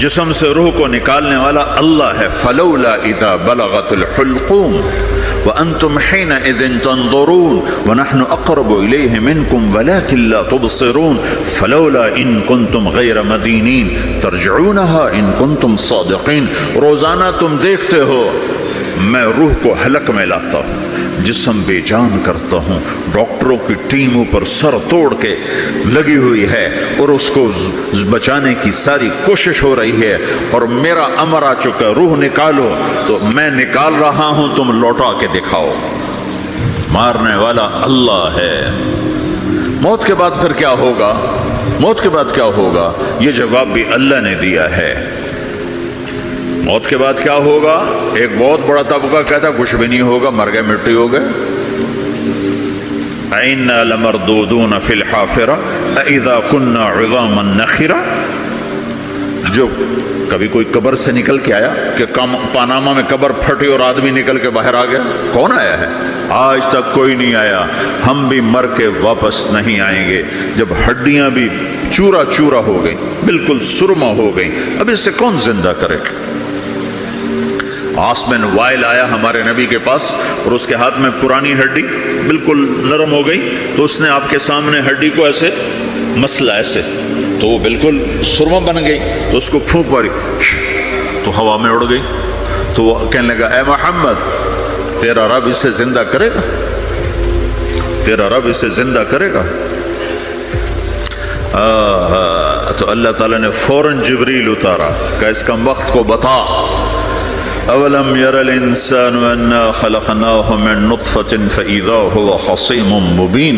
جسم سے روح کو نکالنے والا اللہ ہے. فلولا اذا بلغت الحلقوم وانتم حينئذ تنظرون ونحن اقرب اليه منكم ولكن لا تبصرون فلولا ان كنتم غير مدينين ترجعونها ان كنتم صادقين. روزانہ تم دیکھتے ہو میں روح کو حلق میں لاتا ہوں، جسم بے جان کرتا ہوں، ڈاکٹروں کی ٹیم اوپر سر توڑ کے لگی ہوئی ہے اور اس کو بچانے کی ساری کوشش ہو رہی ہے، اور میرا امر آ چکا، روح نکالو، تو میں نکال رہا ہوں، تم لوٹا کے دکھاؤ. مارنے والا اللہ ہے. موت کے بعد پھر کیا ہوگا؟ موت کے بعد کیا ہوگا؟ یہ جواب بھی اللہ نے دیا ہے. موت کے بعد کیا ہوگا؟ ایک بہت بڑا طبقہ کہتا کچھ بھی نہیں ہوگا، مر گئے، مٹی ہو گئے. اِنَّا لَمَرْدُودُونَ فِي الْحَافِرَةِ اَإِذَا كُنَّا عِظَامًا نَخِرَةً. جو کبھی کوئی قبر سے نکل کے آیا کہ پاناما میں قبر پھٹی اور آدمی نکل کے باہر آ گیا؟ کون آیا ہے؟ آج تک کوئی نہیں آیا. ہم بھی مر کے واپس نہیں آئیں گے. جب ہڈیاں بھی چورا چورا ہو گئی، بالکل سرما ہو گئی، اب اس سے کون زندہ کرے گا؟ عاص بن وائل آیا ہمارے نبی کے پاس اور اس کے ہاتھ میں پرانی ہڈی بالکل نرم ہو گئی، تو اس نے آپ کے سامنے ہڈی کو ایسے مسلا، ایسے، تو وہ بالکل سرما بن گئی. تو اس کو پھونک ماری تو ہوا میں اڑ گئی. تو وہ کہنے لگا اے محمد، تیرا رب اسے زندہ کرے گا؟ تیرا رب اسے زندہ کرے گا؟ تو اللہ تعالیٰ نے فوراً جبریل اتارا کہ اس کا وقت کو بتا. اولم یر الانسان انا خلقناه من نطفة فاذا هو خصیم مبین.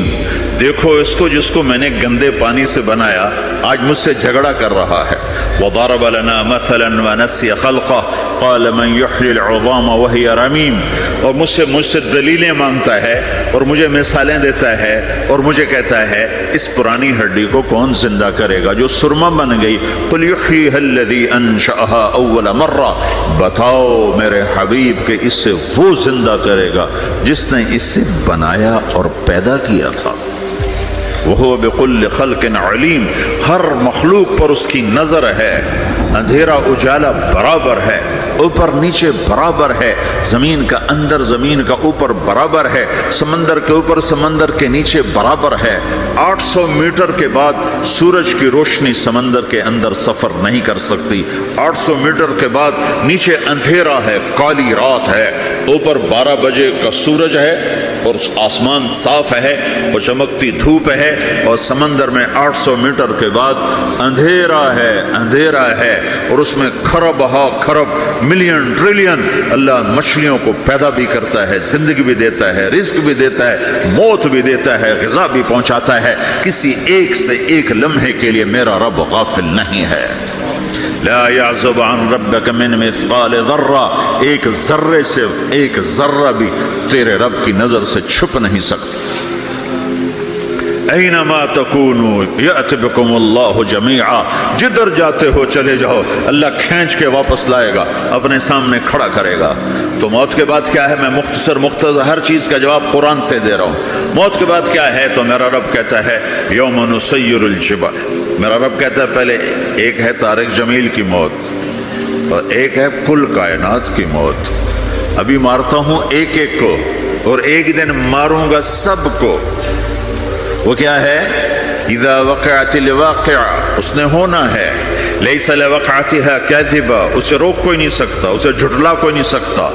دیکھو اس کو جس کو میں نے گندے پانی سے بنایا، آج مجھ سے جھگڑا کر رہا ہے. وضرب لنا مثلا ونسی خلقه قال من يحيي العظام وهي رمیم. اور مجھ سے دلیلیں مانگتا ہے اور مجھے مثالیں دیتا ہے اور مجھے کہتا ہے اس پرانی ہڈی کو کون زندہ کرے گا جو سرما بن گئی. قل يحييها الذي انشأها اول مرہ. بتاؤ میرے حبیب کہ اس سے وہ زندہ کرے گا جس نے اسے بنایا اور پیدا کیا تھا. وہ بكل خلق علیم. ہر مخلوق پر اس کی نظر ہے. اندھیرا اجالا برابر ہے، اوپر نیچے برابر ہے، زمین کا اندر زمین کا اوپر برابر ہے، سمندر کے اوپر سمندر کے نیچے برابر ہے. 800 میٹر کے بعد سورج کی روشنی سمندر کے اندر سفر نہیں کر سکتی. 800 میٹر کے بعد نیچے اندھیرا ہے، کالی رات ہے، اوپر 12 بجے کا سورج ہے اور آسمان صاف ہے اور چمکتی دھوپ ہے، اور سمندر میں 800 میٹر کے بعد اندھیرا ہے، اندھیرا ہے، اور اس میں کھرب ہا کھرب ملین ٹریلین اللہ مچھلیوں کو پیدا بھی کرتا ہے، زندگی بھی دیتا ہے، رزق بھی دیتا ہے، موت بھی دیتا ہے، غذا بھی پہنچاتا ہے. کسی ایک سے ایک لمحے کے لیے میرا رب غافل نہیں ہے. لا يعزب عن ربك من مثقال ذرہ. ایک ذرے سے ایک ذرہ بھی تیرے رب کی نظر سے چھپ نہیں سکتا. اینما تکونوا یأت بکم اللہ جمیعا. جدھر جاتے ہو چلے جاؤ، اللہ کھینچ کے واپس لائے گا، اپنے سامنے کھڑا کرے گا. تو موت کے بعد کیا ہے؟ میں مختصر ہر چیز کا جواب قرآن سے دے رہا ہوں. موت کے بعد کیا ہے؟ تو میرا رب کہتا ہے یوم نسیر الجبال. میرا رب کہتا ہے پہلے ایک ہے طارق جمیل کی موت اور ایک ہے کل کائنات کی موت. ابھی مارتا ہوں ایک ایک کو اور ایک دن ماروں گا سب کو. وہ کیا ہے؟ اذا وقعت الواقعہ، اس نے ہونا ہے. لیس لوقعتها کاذبہ، اسے روک کوئی نہیں سکتا، اسے جھٹلا کوئی نہیں سکتا.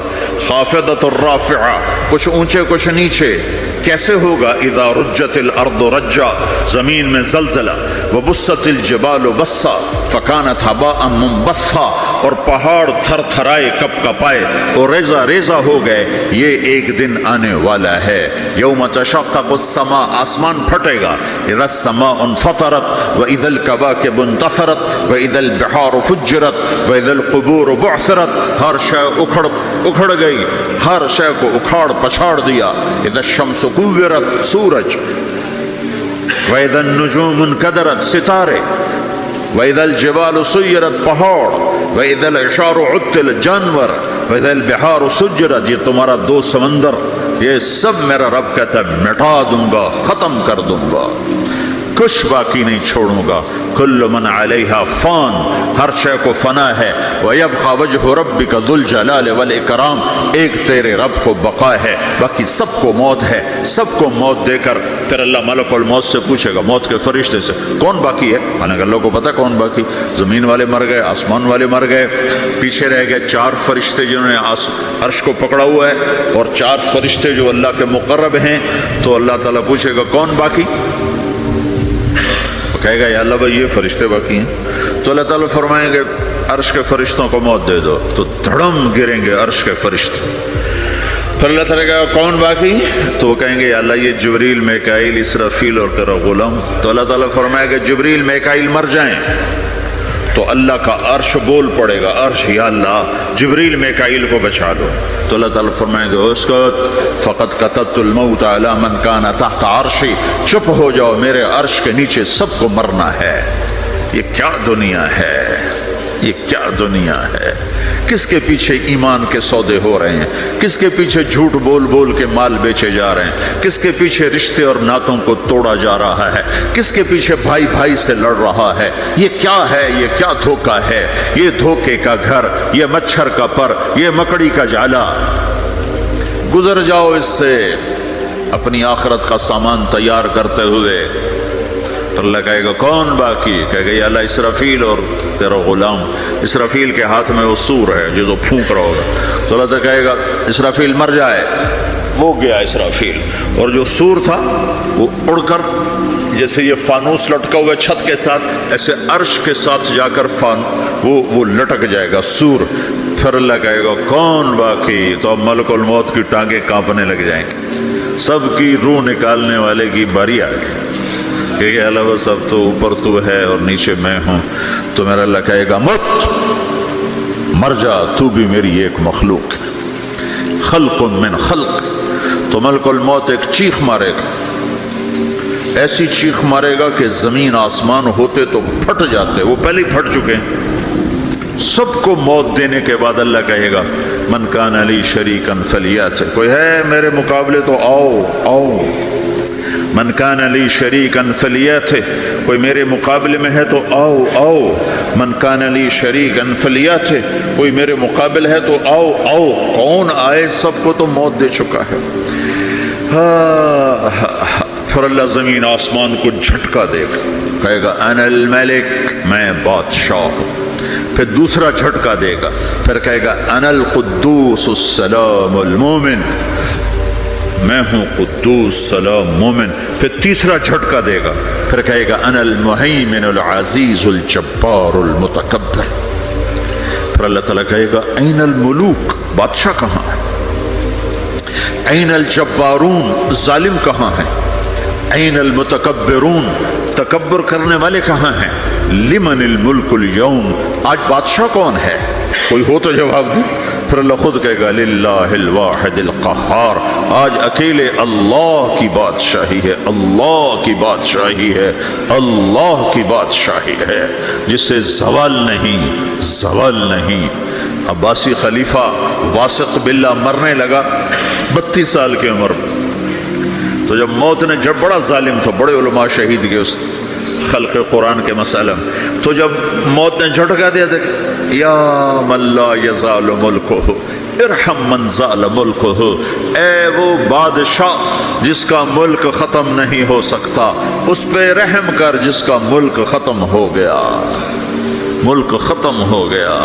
خافضۃ الرافعہ، کچھ اونچے کچھ نیچے. کیسے ہوگا؟ اذا رجت الارض رجا، زمین میں زلزلہ. وبست الجبال بسا فکانت هباء منبثا، اور پہاڑ تھر تھرائے کپ کپائے اور ریزہ ریزہ ہو گئے. یہ ایک دن آنے والا ہے. یوم تشقق السماء، آسمان پھٹے گا. اذا السماء انفطرت واذا الكواكب انتثرت واذا البحار فجرت واذا القبور بعثرت. ہر شے اکھڑ گئی، ہر شے کو اکھاڑ پچھاڑ دیا. اذا الشمس كورت، سورج. وَإِذَا النُّجُومُ انْكَدَرَتْ، ستارے. وَإِذَا الْجِبَالُ سُيِّرَتْ، پہاڑ. وَإِذَا الْعِشَارُ عُطِّلَتْ، جانور. وَإِذَا الْبِحَارُ سُجِّرَتْ، یہ تمہارا دو سمندر، یہ سب میرا رب کہتا ہے مٹا دوں گا، ختم کر دوں گا. کچھ باقی نہیں چھوڑوں گا. کل من علیہا فان، ہر شے کو فنا ہے. وَيَبْقَى وَجْهُ رَبِّكَ ذُو الْجَلَالِ وَالْإِكْرَامِ، ایک تیرے رب کو بقا ہے، باقی سب کو موت ہے. سب کو موت دے کر پھر اللہ ملک الموت سے پوچھے گا، موت کے فرشتے سے، کون باقی ہے؟ حالانکہ اللہ کو پتہ کون باقی. زمین والے مر گئے، آسمان والے مر گئے، پیچھے رہ گئے 4 فرشتے جنہوں نے عرش کو پکڑا ہوا ہے، اور 4 فرشتے جو اللہ کے مقرب ہیں. تو اللہ تعالیٰ پوچھے گا کون باقی؟ کہے گا یا اللہ بھائی یہ فرشتے باقی ہیں. تو اللہ تعالیٰ فرمائیں گے عرش کے فرشتوں کو موت دے دو، تو دھڑم گریں گے عرش کے فرشتے. پھر اللہ تعالیٰ کہے گا کون باقی؟ تو وہ کہیں گے یا اللہ یہ جبریل، میکائیل، اسرافیل اور تیرا غلام. تو اللہ تعالیٰ فرمائے گا جبریل، میکائیل مر جائیں تو اللہ کا عرش بول پڑے گا، عرش یا اللہ جبریل میکائیل کو بچا لو. تو اللہ تعالیٰ فرمائیں گے اسکت فقد کتبت الموت علی من کان تحت عرشی، چپ ہو جاؤ، میرے عرش کے نیچے سب کو مرنا ہے. یہ کیا دنیا ہے، یہ کیا دنیا ہے. کس کے پیچھے ایمان کے سودے ہو رہے ہیں، کس کے پیچھے جھوٹ بول بول کے مال بیچے جا رہے ہیں، کس کے پیچھے رشتے اور ناتوں کو توڑا جا رہا ہے، کس کے پیچھے بھائی بھائی سے لڑ رہا ہے. یہ کیا ہے، یہ کیا دھوکہ ہے، یہ دھوکے کا گھر، یہ مچھر کا پر، یہ مکڑی کا جالا. گزر جاؤ اس سے اپنی آخرت کا سامان تیار کرتے ہوئے. تو اللہ کہے گا کون باقی؟ کہے گا یا اللہ اسرافیل اور تیرا غلام. اسرافیل کے ہاتھ میں وہ سور ہے جو پھونک رہا ہوگا. تو اللہ تعالیٰ کہے گا اسرافیل مر جائے، وہ گیا اسرافیل، اور جو سور تھا وہ اڑ کر جیسے یہ فانوس لٹکا ہوا چھت کے ساتھ، ایسے عرش کے ساتھ جا کر وہ لٹک جائے گا سور. پھر اللہ کہے گا کون باقی؟ تو اب ملک الموت کی ٹانگیں کانپنے لگ جائیں گے، سب کی روح نکالنے والے کی باری آ گئی کہ اللہ وہ سب تو اوپر تو ہے اور نیچے میں ہوں. تو میرا اللہ کہے گا مت، مر جا، تو بھی میری ایک مخلوق ہے، خلق من خلق. تو ملک الموت ایک چیخ مارے گا، ایسی چیخ مارے گا کہ زمین آسمان ہوتے تو پھٹ جاتے، وہ پہلے ہی پھٹ چکے ہیں. سب کو موت دینے کے بعد اللہ کہے گا من کان لی شریکا فلیات، کوئی ہے میرے مقابلے تو آؤ آؤ. من کان لی شریکا فلیات، کوئی میرے مقابلے میں ہے تو آؤ آؤ. من کان لی شریکا فلیات، کوئی میرے مقابل ہے تو آؤ آؤ. کون آئے؟ سب کو تو موت دے چکا ہے. پھر اللہ زمین آسمان کو جھٹکا دے گا، کہے گا انا الملک، میں بادشاہ ہوں. پھر دوسرا جھٹکا دے گا، پھر کہے گا انا القدوس السلام المومن، میں ہوں قدوس سلام مومن. پھر تیسرا جھٹکا دے گا، پھر کہے گا انا المہیمن العزیز الجبار المتکبر. پھر اللہ تعالیٰ کہے گا این الملوک، بادشاہ کہاں ہے؟ این الجبارون، ظالم کہاں ہیں؟ این المتکبرون، تکبر کرنے والے کہاں ہیں؟ لمن الملک اليوم، آج بادشاہ کون ہے؟ کوئی ہو تو جواب دے. پھر اللہ خود کہے گا للہ الواحد القہار، آج اکیلے اللہ کی بادشاہی ہے، اللہ کی بادشاہی ہے، اللہ کی بادشاہی ہے، جس سے زوال نہیں، زوال نہیں. عباسی خلیفہ واثق باللہ مرنے لگا 32 سال کی عمر میں. تو جب موت نے، جب بڑا ظالم تھا، بڑے علماء شہید گئے اس خلق قرآن کے مسئلہ میں، تو جب موت نے جھٹکا دیا تھا یا من لا یزال ملکہ ارحم من زال ملکہ، اے وہ بادشاہ جس کا ملک ختم نہیں ہو سکتا، اس پہ رحم کر جس کا ملک ختم ہو گیا، ملک ختم ہو گیا.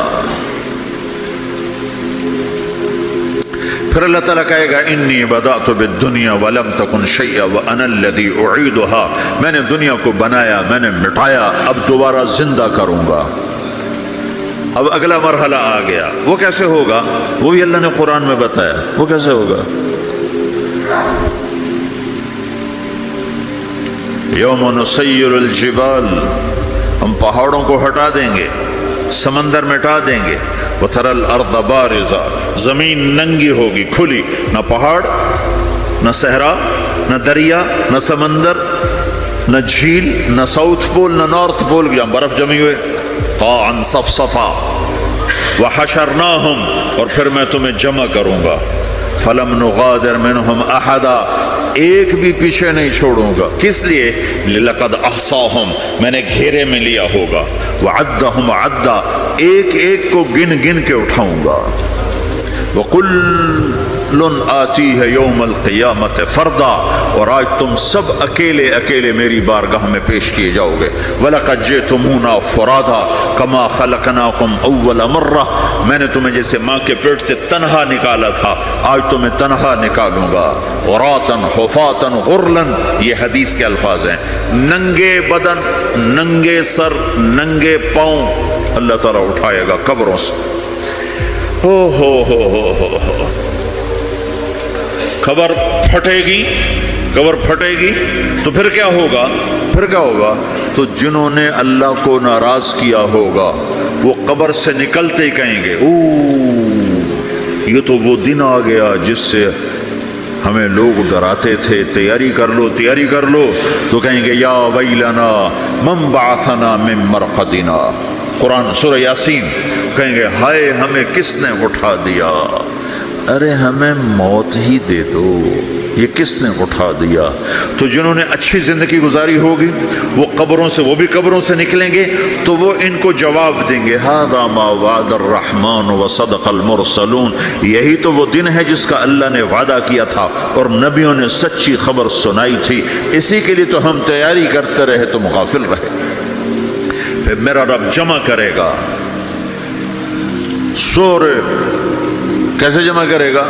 پھر اللہ تعالیٰ کہے گا انی بدأت بالدنیا ولم تکن شیئا وانا الذی اعیدها، میں نے دنیا کو بنایا، میں نے مٹایا، اب دوبارہ زندہ کروں گا. اب اگلا مرحلہ آ گیا، وہ کیسے ہوگا؟ وہ بھی اللہ نے قرآن میں بتایا. وہ کیسے ہوگا؟ یوم نسیر الجبال، ہم پہاڑوں کو ہٹا دیں گے، سمندر مٹا دیں گے. وتری الارض بارزہ، زمین ننگی ہوگی، کھلی، نہ پہاڑ، نہ صحرا، نہ دریا، نہ سمندر، نہ جھیل، نہ ساؤتھ پول، نہ نارتھ پول، جہاں برف جمی ہوئے. قاعا صفصفا وحشرناہم، اور پھر میں تمہیں جمع کروں گا. فلم نغادر منہم احدا، ایک بھی پیچھے نہیں چھوڑوں گا. کس لیے؟ لقد احصاہم، میں نے گھیرے میں لیا ہوگا. وعدہم عدا، ایک ایک کو گن گن کے اٹھاؤں گا. وَكُلٌّ آتِيهَ يَوْمَ الْقِيَامَةِ فَرْدًا، اور آج تم سب اکیلے اکیلے میری بارگاہ میں پیش کیے جاؤ گے. وَلَقَدْ جِئْتُمُونَا فُرَادًا كَمَا خَلَقْنَاكُمْ أَوَّلَ مَرَّةٍ، میں نے تمہیں جیسے ماں کے پیٹ سے تنہا نکالا تھا آج تمہیں تنہا نکالوں گا. عُرَاةً حُفَاةً غُرْلًا، یہ حدیث کے الفاظ ہیں. ننگے بدن، ننگے سر، ننگے پاؤں اللہ تعالیٰ اٹھائے گا قبروں سے. ہو قبر پھٹے گی، قبر پھٹے گی تو پھر کیا ہوگا؟ پھر کیا ہوگا؟ تو جنہوں نے اللہ کو ناراض کیا ہوگا وہ قبر سے نکلتے ہی کہیں گے یہ تو وہ دن آ گیا جس سے ہمیں لوگ ڈراتے تھے، تیاری کر لو تیاری کر لو. تو کہیں گے یا ویلنا من بعثنا من مرقدنا، قرآن سورہ یاسین. کہیں گے ہائے ہمیں کس نے اٹھا دیا. ارے ہمیں موت ہی دے دو، یہ کس نے اٹھا دیا؟ تو جنہوں نے اچھی زندگی گزاری ہوگی وہ قبروں سے، وہ بھی قبروں سے نکلیں گے تو وہ ان کو جواب دیں گے ھذا ما وعد الرحمن وصدق المرسلون، یہی تو وہ دن ہے جس کا اللہ نے وعدہ کیا تھا اور نبیوں نے سچی خبر سنائی تھی، اسی کے لیے تو ہم تیاری کرتے رہے تم غافل رہے. پھر میرا رب جمع کرے گا سورے. کیسے جمع کرے گا؟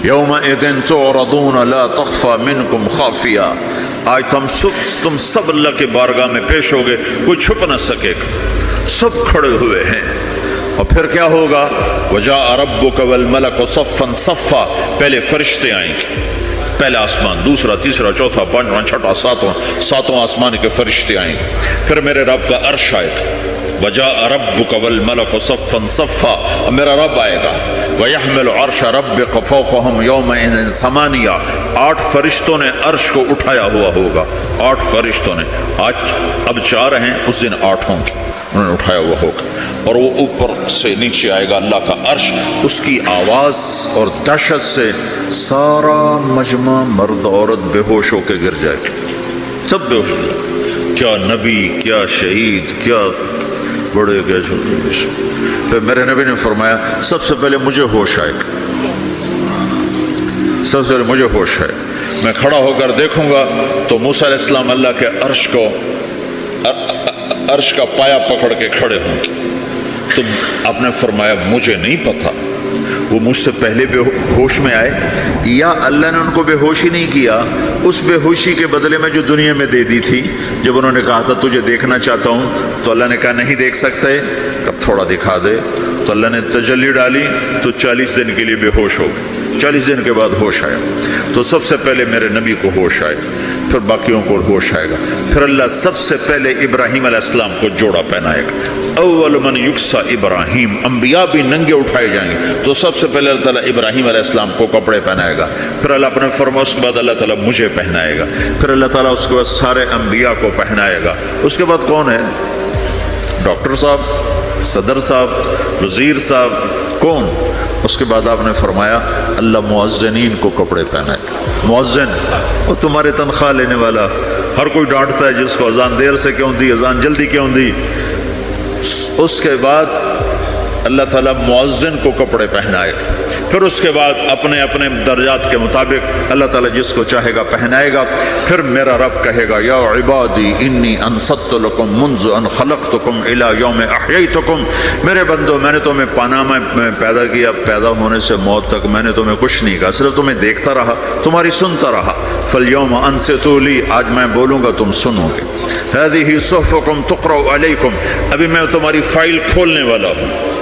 یومئذ تعرضون لا تخفى منکم خافیہ، آج تم سب اللہ کے بارگاہ میں پیش ہوگے، کوئی چھپ نہ سکے گا، سب کھڑے ہوئے ہیں. اور پھر کیا ہوگا؟ وجاء ربک والملک صفا صفا، پہلے فرشتے آئیں گے، پہلا آسمان، دوسرا، تیسرا، چوتھا، پانچواں، چھٹا، ساتواں آسمان کے فرشتے آئیں گے. پھر میرے رب کا عرش آئے گا. وجاء ربک والملک صفا صفا، اور میرا رب آئے گا. ویحمل عرش ربک فوقہم یومئذ ثمانیہ، 8 فرشتوں نے عرش کو اٹھایا ہوا ہوگا. 8 فرشتوں نے، آج اب 4 ہیں، اس دن 8 ہوں گے، انہوں نے اٹھایا ہوا ہوگا. اور وہ اوپر سے نیچے آئے گا اللہ کا عرش، اس کی آواز اور دہشت سے سارا مجمع مرد عورت بے ہوش ہو کے گر جائے گا، سب بے ہوش ہو جائے. کیا نبی، کیا شہید، کیا بڑے، کیا چھوٹے. پھر میرے نبی نے فرمایا سب سے پہلے مجھے ہوش آئے گا، سب سے پہلے مجھے ہوش ہے. میں کھڑا ہو کر دیکھوں گا تو موسیٰ علیہ السلام اللہ کے عرش کا پایا پکڑ کے کھڑے ہوں گے. تو آپ نے فرمایا مجھے نہیں پتا وہ مجھ سے پہلے بے ہوش میں آئے یا اللہ نے ان کو بے ہوشی نہیں کیا، اس بے ہوشی کے بدلے میں جو دنیا میں دے دی تھی. جب انہوں نے کہا تھا تجھے دیکھنا چاہتا ہوں تو اللہ نے کہا نہیں دیکھ سکتے، اب تھوڑا دکھا دے. تو اللہ نے تجلی ڈالی تو 40 دن کے لیے بے ہوش ہو گئے. 40 دن کے بعد ہوش آیا. تو سب سے پہلے میرے نبی کو ہوش آئے، پھر باقیوں کو ہوش آئے گا. پھر اللہ سب سے پہلے ابراہیم علیہ السلام کو جوڑا پہنائے گا. اول من یکسا ابراہیم، انبیاء بھی ننگے اٹھائے جائیں گے تو سب سے پہلے اللہ تعالیٰ ابراہیم علیہ السلام کو کپڑے پہنائے گا. پھر اللہ اپنے فرما، اس کے بعد اللہ تعالیٰ مجھے پہنائے گا. پھر اللہ تعالیٰ اس کے بعد سارے انبیاء کو پہنائے گا. اس کے بعد کون ہے؟ ڈاکٹر صاحب، صدر صاحب، وزیر صاحب، کون؟ اس کے بعد آپ نے فرمایا اللہ مؤذنین کو کپڑے پہنائے. مؤذن وہ تمہارے تنخواہ لینے والا، ہر کوئی ڈانٹتا ہے جس کو اذان دیر سے کیوں دی، اذان جلدی کیوں دی. اس کے بعد اللہ تعالیٰ مؤذن کو کپڑے پہنائے گا. پھر اس کے بعد اپنے اپنے درجات کے مطابق اللہ تعالیٰ جس کو چاہے گا پہنائے گا. پھر میرا رب کہے گا یا عبادی انی انصت لکم منذ ان خلقتکم الی یوم احییتکم، میرے بندو میں نے تمہیں پاناما میں پیدا کیا، پیدا ہونے سے موت تک میں نے تمہیں کچھ نہیں کہا، صرف تمہیں دیکھتا رہا، تمہاری سنتا رہا. فالیوم انصتوا لی، آج میں بولوں گا تم سنو گے. ہذہ صحفکم تقرأ علیکم، ابھی میں تمہاری فائل کھولنے والا ہوں.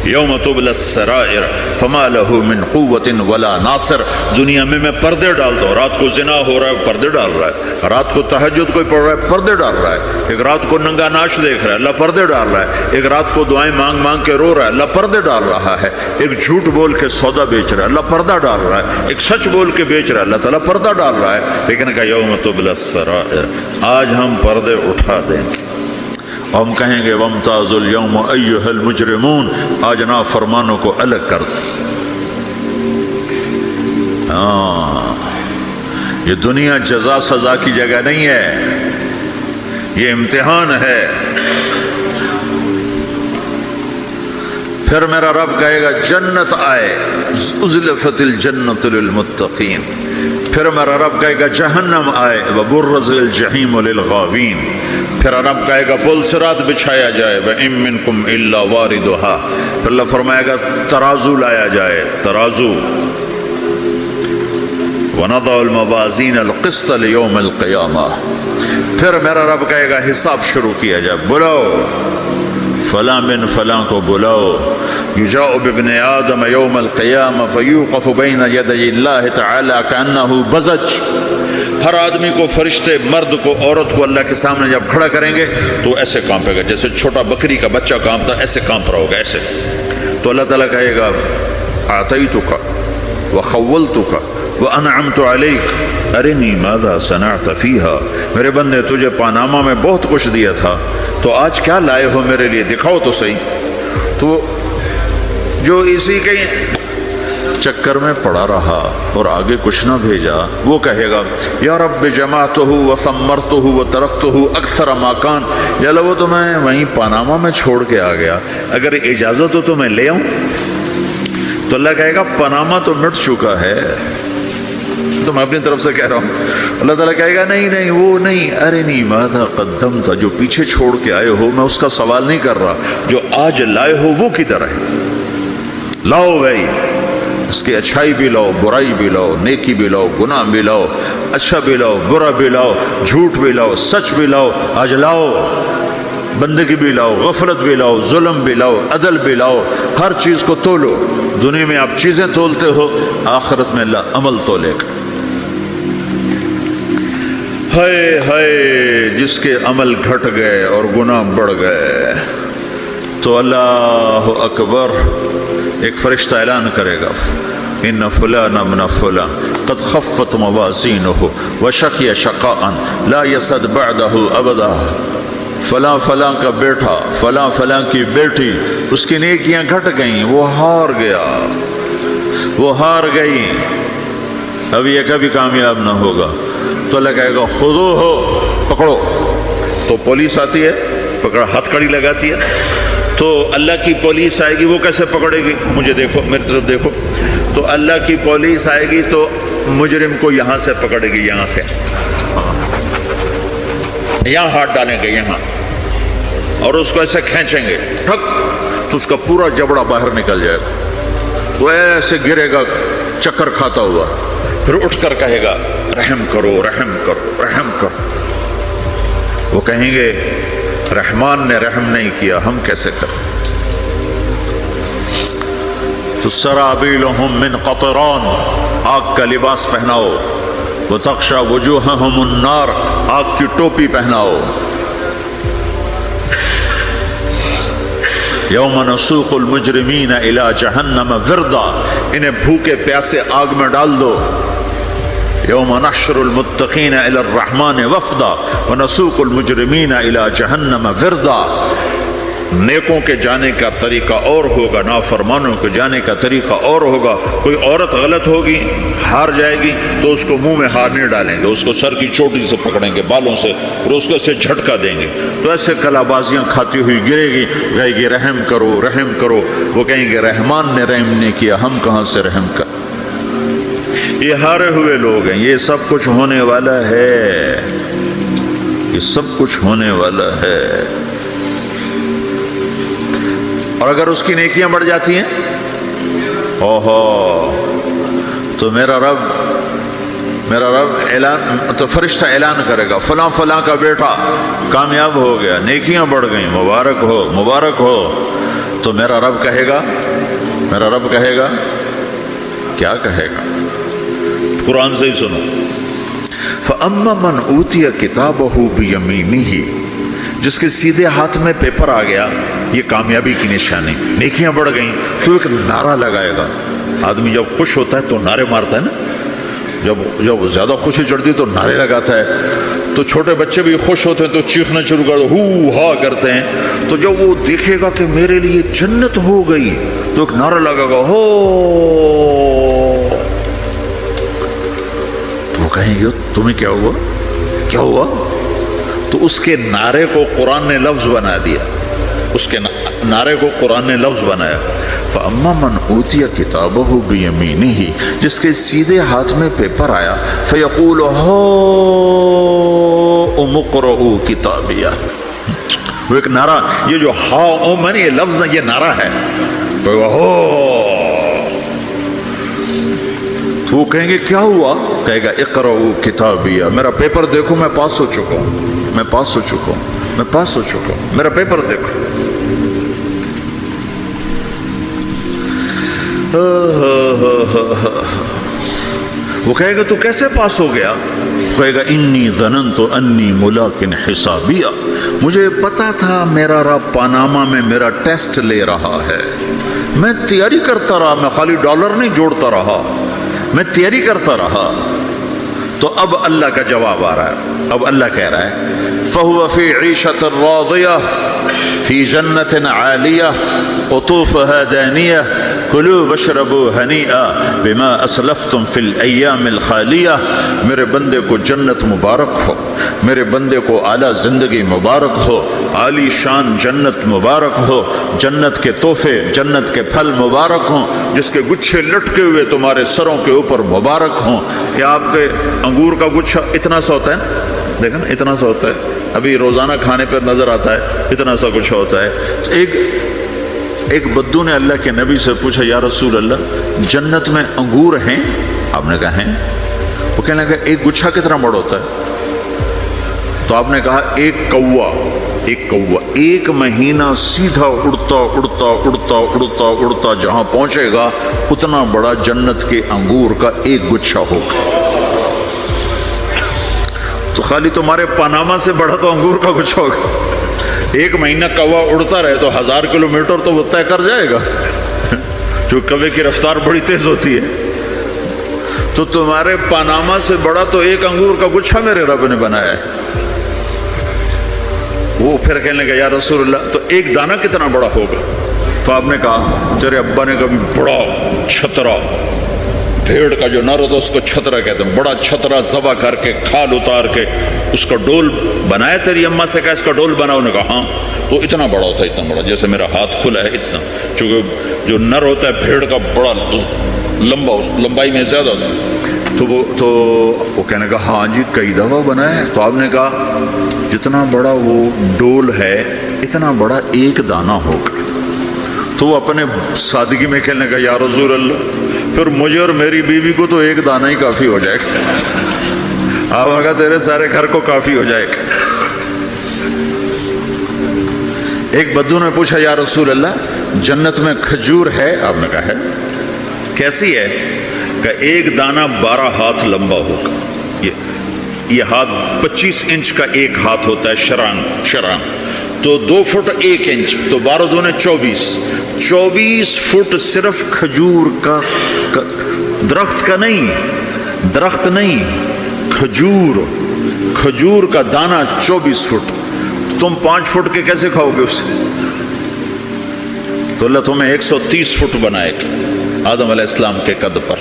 یوم تبلی السرائر فما له من قوت ولا ناصر، دنیا میں پردے ڈالتا ہوں. رات کو زنا ہو رہا ہے، پردے ڈال رہا ہے. رات کو تہجد کوئی پڑھ رہا ہے، پردے ڈال رہا ہے. ایک رات کو ننگا ناچ دیکھ رہا ہے، اللہ پردے ڈال رہا ہے. ایک رات کو دعائیں مانگ مانگ کے رو رہا ہے، اللہ پردے ڈال رہا ہے. ایک جھوٹ بول کے سودا بیچ رہا ہے، اللہ پردہ ڈال رہا ہے. ایک سچ بول کے بیچ رہا ہے، اللہ تعالیٰ پردہ ڈال رہا ہے. لیکن کہ یوم تبلی السرائر، آج ہم پردے اٹھا دیں گے. ہم کہیں گے وامتازوا اليوم ایھا المجرمون، آج نافرمانوں کو الگ کر دو. ہاں، یہ دنیا جزا سزا کی جگہ نہیں ہے، یہ امتحان ہے۔ پھر میرا رب کہے گا جنت آئے، ازلفت الجنت للمتقین۔ پھر میرا رب کہے گا جہنم آئے، وبرز الجحیم للغاوین۔ پھر رب کہے گا پل صراط بچھایا جائے، وَإِن مِّنكُمْ إِلَّا وَارِدُهَا۔ پھر اللہ فرمائے گا ترازو لایا جائے، ترازو۔ وَنَضَعُ الْمَوَازِينَ الْقِسْطَ لِيَوْمِ الْقِيَامَةِ۔ پھر میرا رب کہے گا حساب شروع کیا جائے، بلاؤ فلاں بن فلاں کو بلاؤ، یجاء بابن آدم یوم القیامہ فیوقف بین یدی اللہ تعالی کأنہ بزج۔ ہر آدمی کو، فرشتے مرد کو عورت کو اللہ کے سامنے جب کھڑا کریں گے تو ایسے کانپے گا جیسے چھوٹا بکری کا بچہ کانپتا، ایسے کانپ رہا ہوگا ایسے۔ تو اللہ تعالیٰ کہے گا اعطیتک وخولتک وانعمت علیک ارنی ماذا صنعت فیہا۔ میرے بندے تجھے پاناما میں بہت کچھ دیا تھا، تو آج کیا لائے ہو میرے لیے، دکھاؤ تو صحیح۔ تو جو اسی کے چکر میں پڑا رہا اور آگے کچھ نہ بھیجا، وہ کہے گا یا رب جمعتہ وثمرتہ وترکتہ اکثر ما کان، یا اللہ وہ تو میں وہیں پاناما میں چھوڑ کے آ گیا، اگر اجازت ہو تو میں لے آؤں۔ تو اللہ کہے گا پاناما تو مٹ چکا ہے، تو میں اپنی طرف سے کہہ رہا ہوں۔ اللہ تعالیٰ کہے گا نہیں نہیں وہ نہیں، ارنی ماذا قدمت، جو پیچھے چھوڑ کے آئے ہو میں اس کا سوال نہیں کر رہا، جو آج لائے ہو وہ کدھر ہے، لاؤ بھائی، اس کی اچھائی بھی لاؤ، برائی بھی لاؤ، نیکی بھی لاؤ، گناہ بھی لاؤ، اچھا بھی لاؤ، برا بھی لاؤ، جھوٹ بھی لاؤ، سچ بھی لاؤ، آج لاؤ، بندگی بھی لاؤ، غفلت بھی لاؤ، ظلم بھی لاؤ، عدل بھی لاؤ، ہر چیز کو تولو۔ دنیا میں آپ چیزیں تولتے ہو، آخرت میں اللہ عمل تولے گا۔ ہائے ہائے جس کے عمل گھٹ گئے اور گناہ بڑھ گئے، تو اللہ اکبر، ایک فرشتہ اعلان کرے گا ان فلان ابن فلان قد خفت موازینہ وشقی شقاء لا یسد بعدہ ابدا۔ فلاں فلاں کا بیٹا، فلاں فلاں کی بیٹی، اس کی نیکیاں گھٹ گئیں، وہ ہار گیا، وہ ہار گئی، اب یہ کبھی کامیاب نہ ہوگا۔ تو اللہ کہے گا خودو ہو، پکڑو۔ تو پولیس آتی ہے، پکڑ ہتھ کڑی لگاتی ہے، تو اللہ کی پولیس آئے گی، وہ کیسے پکڑے گی، مجھے دیکھو، میری طرف دیکھو۔ تو اللہ کی پولیس آئے گی تو مجرم کو یہاں سے پکڑے گی، یہاں سے، یہاں ہاتھ ڈالیں گے یہاں، اور اس کو ایسے کھینچیں گے، ٹھک، تو اس کا پورا جبڑا باہر نکل جائے گا، وہ ایسے گرے گا چکر کھاتا ہوا، پھر اٹھ کر کہے گا رحم کرو رحم کرو رحم کرو۔ وہ کہیں گے رحمان نے رحم نہیں کیا، ہم کیسے کریں؟ تو سرابیلہم من قطران، آگ کا لباس پہناؤ، وتغشا وجوہہم النار، آگ کی ٹوپی پہناؤ۔ یوم نسوق المجرمین الی جہنم وردا، انہیں بھوکے پیاسے آگ میں ڈال دو۔ یوم نحشر المتقین الی الرحمن وفدا ونسوق المجرمین الی جہنم وردا۔ نیکوں کے جانے کا طریقہ اور ہوگا، نافرمانوں کے جانے کا طریقہ اور ہوگا۔ کوئی عورت غلط ہوگی، ہار جائے گی، تو اس کو منہ میں ہار نہیں ڈالیں گے، اس کو سر کی چوٹی سے پکڑیں گے، بالوں سے، اور اس کو ایسے جھٹکا دیں گے، تو ایسے کلا بازیاں کھاتی ہوئی گرے گی، کہے گی رحم کرو رحم کرو۔ وہ کہیں گے رحمان نے رحم نہیں کیا، ہم کہاں سے رحم کر۔ یہ ہارے ہوئے لوگ ہیں، یہ سب کچھ ہونے والا ہے، یہ سب کچھ ہونے والا ہے۔ اور اگر اس کی نیکیاں بڑھ جاتی ہیں، اوہو، تو میرا رب اعلان، تو فرشتہ اعلان کرے گا فلاں فلاں کا بیٹا کامیاب ہو گیا، نیکیاں بڑھ گئیں، مبارک ہو مبارک ہو۔ تو میرا رب کہے گا کیا کہے گا؟ قرآن سے ہی سنو۔ فَأَمَّا مَنْ أُوتِيَ كِتَابَهُ بِيَمِينِهِ، جس کے سیدھے ہاتھ میں پیپر آ گیا، یہ کامیابی کی نشانی، نیکیاں بڑھ گئیں، تو ایک نعرہ لگائے گا۔ آدمی جب خوش ہوتا ہے تو نعرے مارتا ہے نا، جب زیادہ خوشی چڑھتی ہے تو نعرے لگاتا ہے۔ تو چھوٹے بچے بھی خوش ہوتے ہیں تو چیخنا شروع کر دو، ہو ہا کرتے ہیں۔ تو جب وہ دیکھے گا کہ میرے لیے جنت ہو گئی، تو ایک نعرہ لگے گا، ہو کہیں گے تمہیں کیا ہوا، کیا ہوا؟ تو اس کے نعرے کو قرآن نے لفظ بنا دیا، اس کے نعرے کو قرآن نے لفظ بنایا۔ فَأَمَّا مَنْ أُوتِيَ كِتَابَهُ بِيَمِينِهِ، جس کے سیدھے ہاتھ میں پیپر آیا، فَيَقُولُ هَاؤْمُ اقْرَءُوا كِتَابِيَهْ، وہ ایک نعرہ، یہ جو ہا میں نے یہ لفظ نہ، یہ نعرہ ہے، تو وہ کہیں گے کیا ہوا؟ کہے گا اقرؤوا کتابیہ، میرا پیپر دیکھو، میں پاس ہو چکا ہوں، میں پاس ہو چکا ہوں، میں پاس ہو چکا ہوں، میرا پیپر دیکھو۔ وہ کہے گا تو کیسے پاس ہو گیا؟ کہے گا انی ظننت انی ملاق حسابیہ، مجھے پتا تھا میرا رب پاناما میں میرا ٹیسٹ لے رہا ہے، میں تیاری کرتا رہا، میں خالی ڈالر نہیں جوڑتا رہا، میں تیاری کرتا رہا۔ تو اب اللہ کا جواب آ رہا ہے، اب اللہ کہہ رہا ہے فَهُوَ فِي عِيشَةٍ رَاضِيَةٍ فِي جَنَّةٍ عَالِيَةٍ قُطُوفُهَا دَانِيَةٌ کلوا واشربوا ہنیئا بما اسلفتم فی الایام الخالیہ، میرے بندے کو جنت مبارک ہو، میرے بندے کو اعلیٰ زندگی مبارک ہو، عالی شان جنت مبارک ہو، جنت کے تحفے، جنت کے پھل مبارک ہوں، جس کے گچھے لٹکے ہوئے تمہارے سروں کے اوپر مبارک ہوں۔ کیا آپ کے انگور کا گچھا اتنا سا ہوتا ہے نا، دیکھیں اتنا سا ہوتا ہے، ابھی روزانہ کھانے پر نظر آتا ہے، اتنا سا گچھا ہوتا ہے۔ ایک بدو نے اللہ کے نبی سے پوچھا یا رسول اللہ جنت میں انگور ہیں؟ آپ نے کہا ہیں۔ وہ کہنے لگا ایک گچھا کتنا بڑا ہوتا ہے؟ تو آپ نے کہا ایک کوا ایک مہینہ سیدھا اڑتا اڑتا اڑتا اڑتا اڑتا جہاں پہنچے گا اتنا بڑا جنت کے انگور کا ایک گچھا ہوگا۔ تو خالی تمہارے پاناما سے بڑا تو انگور کا گچھا ہوگا۔ ایک مہینہ کوا اڑتا رہے تو 1000 کلومیٹر تو وہ طے کر جائے گا، جو کوے کی رفتار بڑی تیز ہوتی ہے۔ تو تمہارے پاناما سے بڑا تو ایک انگور کا گچھا میرے رب نے بنایا ہے۔ وہ پھر کہنے لگا یا رسول اللہ تو ایک دانہ کتنا بڑا ہوگا؟ تو آپ نے کہا تیرے ابا نے کبھی بڑا چھترا، بھیڑ کا جو نر ہوتا اس کو چھترا کہتے ہیں، بڑا چھترا ذبح کر کے کھال اتار کے اس کا ڈول بنایا، تیری اماں سے کہا اس کا ڈول بناؤ، نے کہا ہاں۔ تو اتنا بڑا ہوتا ہے، اتنا بڑا جیسے میرا ہاتھ کھلا ہے اتنا، چونکہ جو نر ہوتا ہے بھیڑ کا بڑا لمبا، اس لمبائی میں زیادہ ہوتا ہے۔ تو وہ کہنے کا ہاں جی کئی دفعہ بنایا ہے۔ تو آپ نے کہا جتنا بڑا وہ ڈول ہے اتنا بڑا ایک دانہ ہوگا۔ تو وہ اپنے سادگی میں کہنے کا یا رسول اللہ پھر مجھے اور میری بیوی کو تو ایک دانہ ہی کافی ہو جائے گا۔ آپ نے کہا تیرے سارے گھر کو کافی ہو جائے گا۔ ایک بدو نے پوچھا یا رسول اللہ جنت میں کھجور ہے؟ آپ نے کہا ہے۔ کیسی ہے؟ کہ ایک دانہ 12 ہاتھ لمبا ہوگا، یہ ہاتھ 25 انچ کا ایک ہاتھ ہوتا ہے، شران تو 2 فٹ 1 انچ، تو 12 دونے 24 فٹ صرف کھجور کا، درخت کا نہیں، درخت نہیں، کھجور کا دانہ 24 فٹ۔ تم 5 فٹ کے کیسے کھاؤ گے اسے؟ تو اللہ تمہیں 130 فٹ بنائے گا، آدم علیہ السلام کے قد پر۔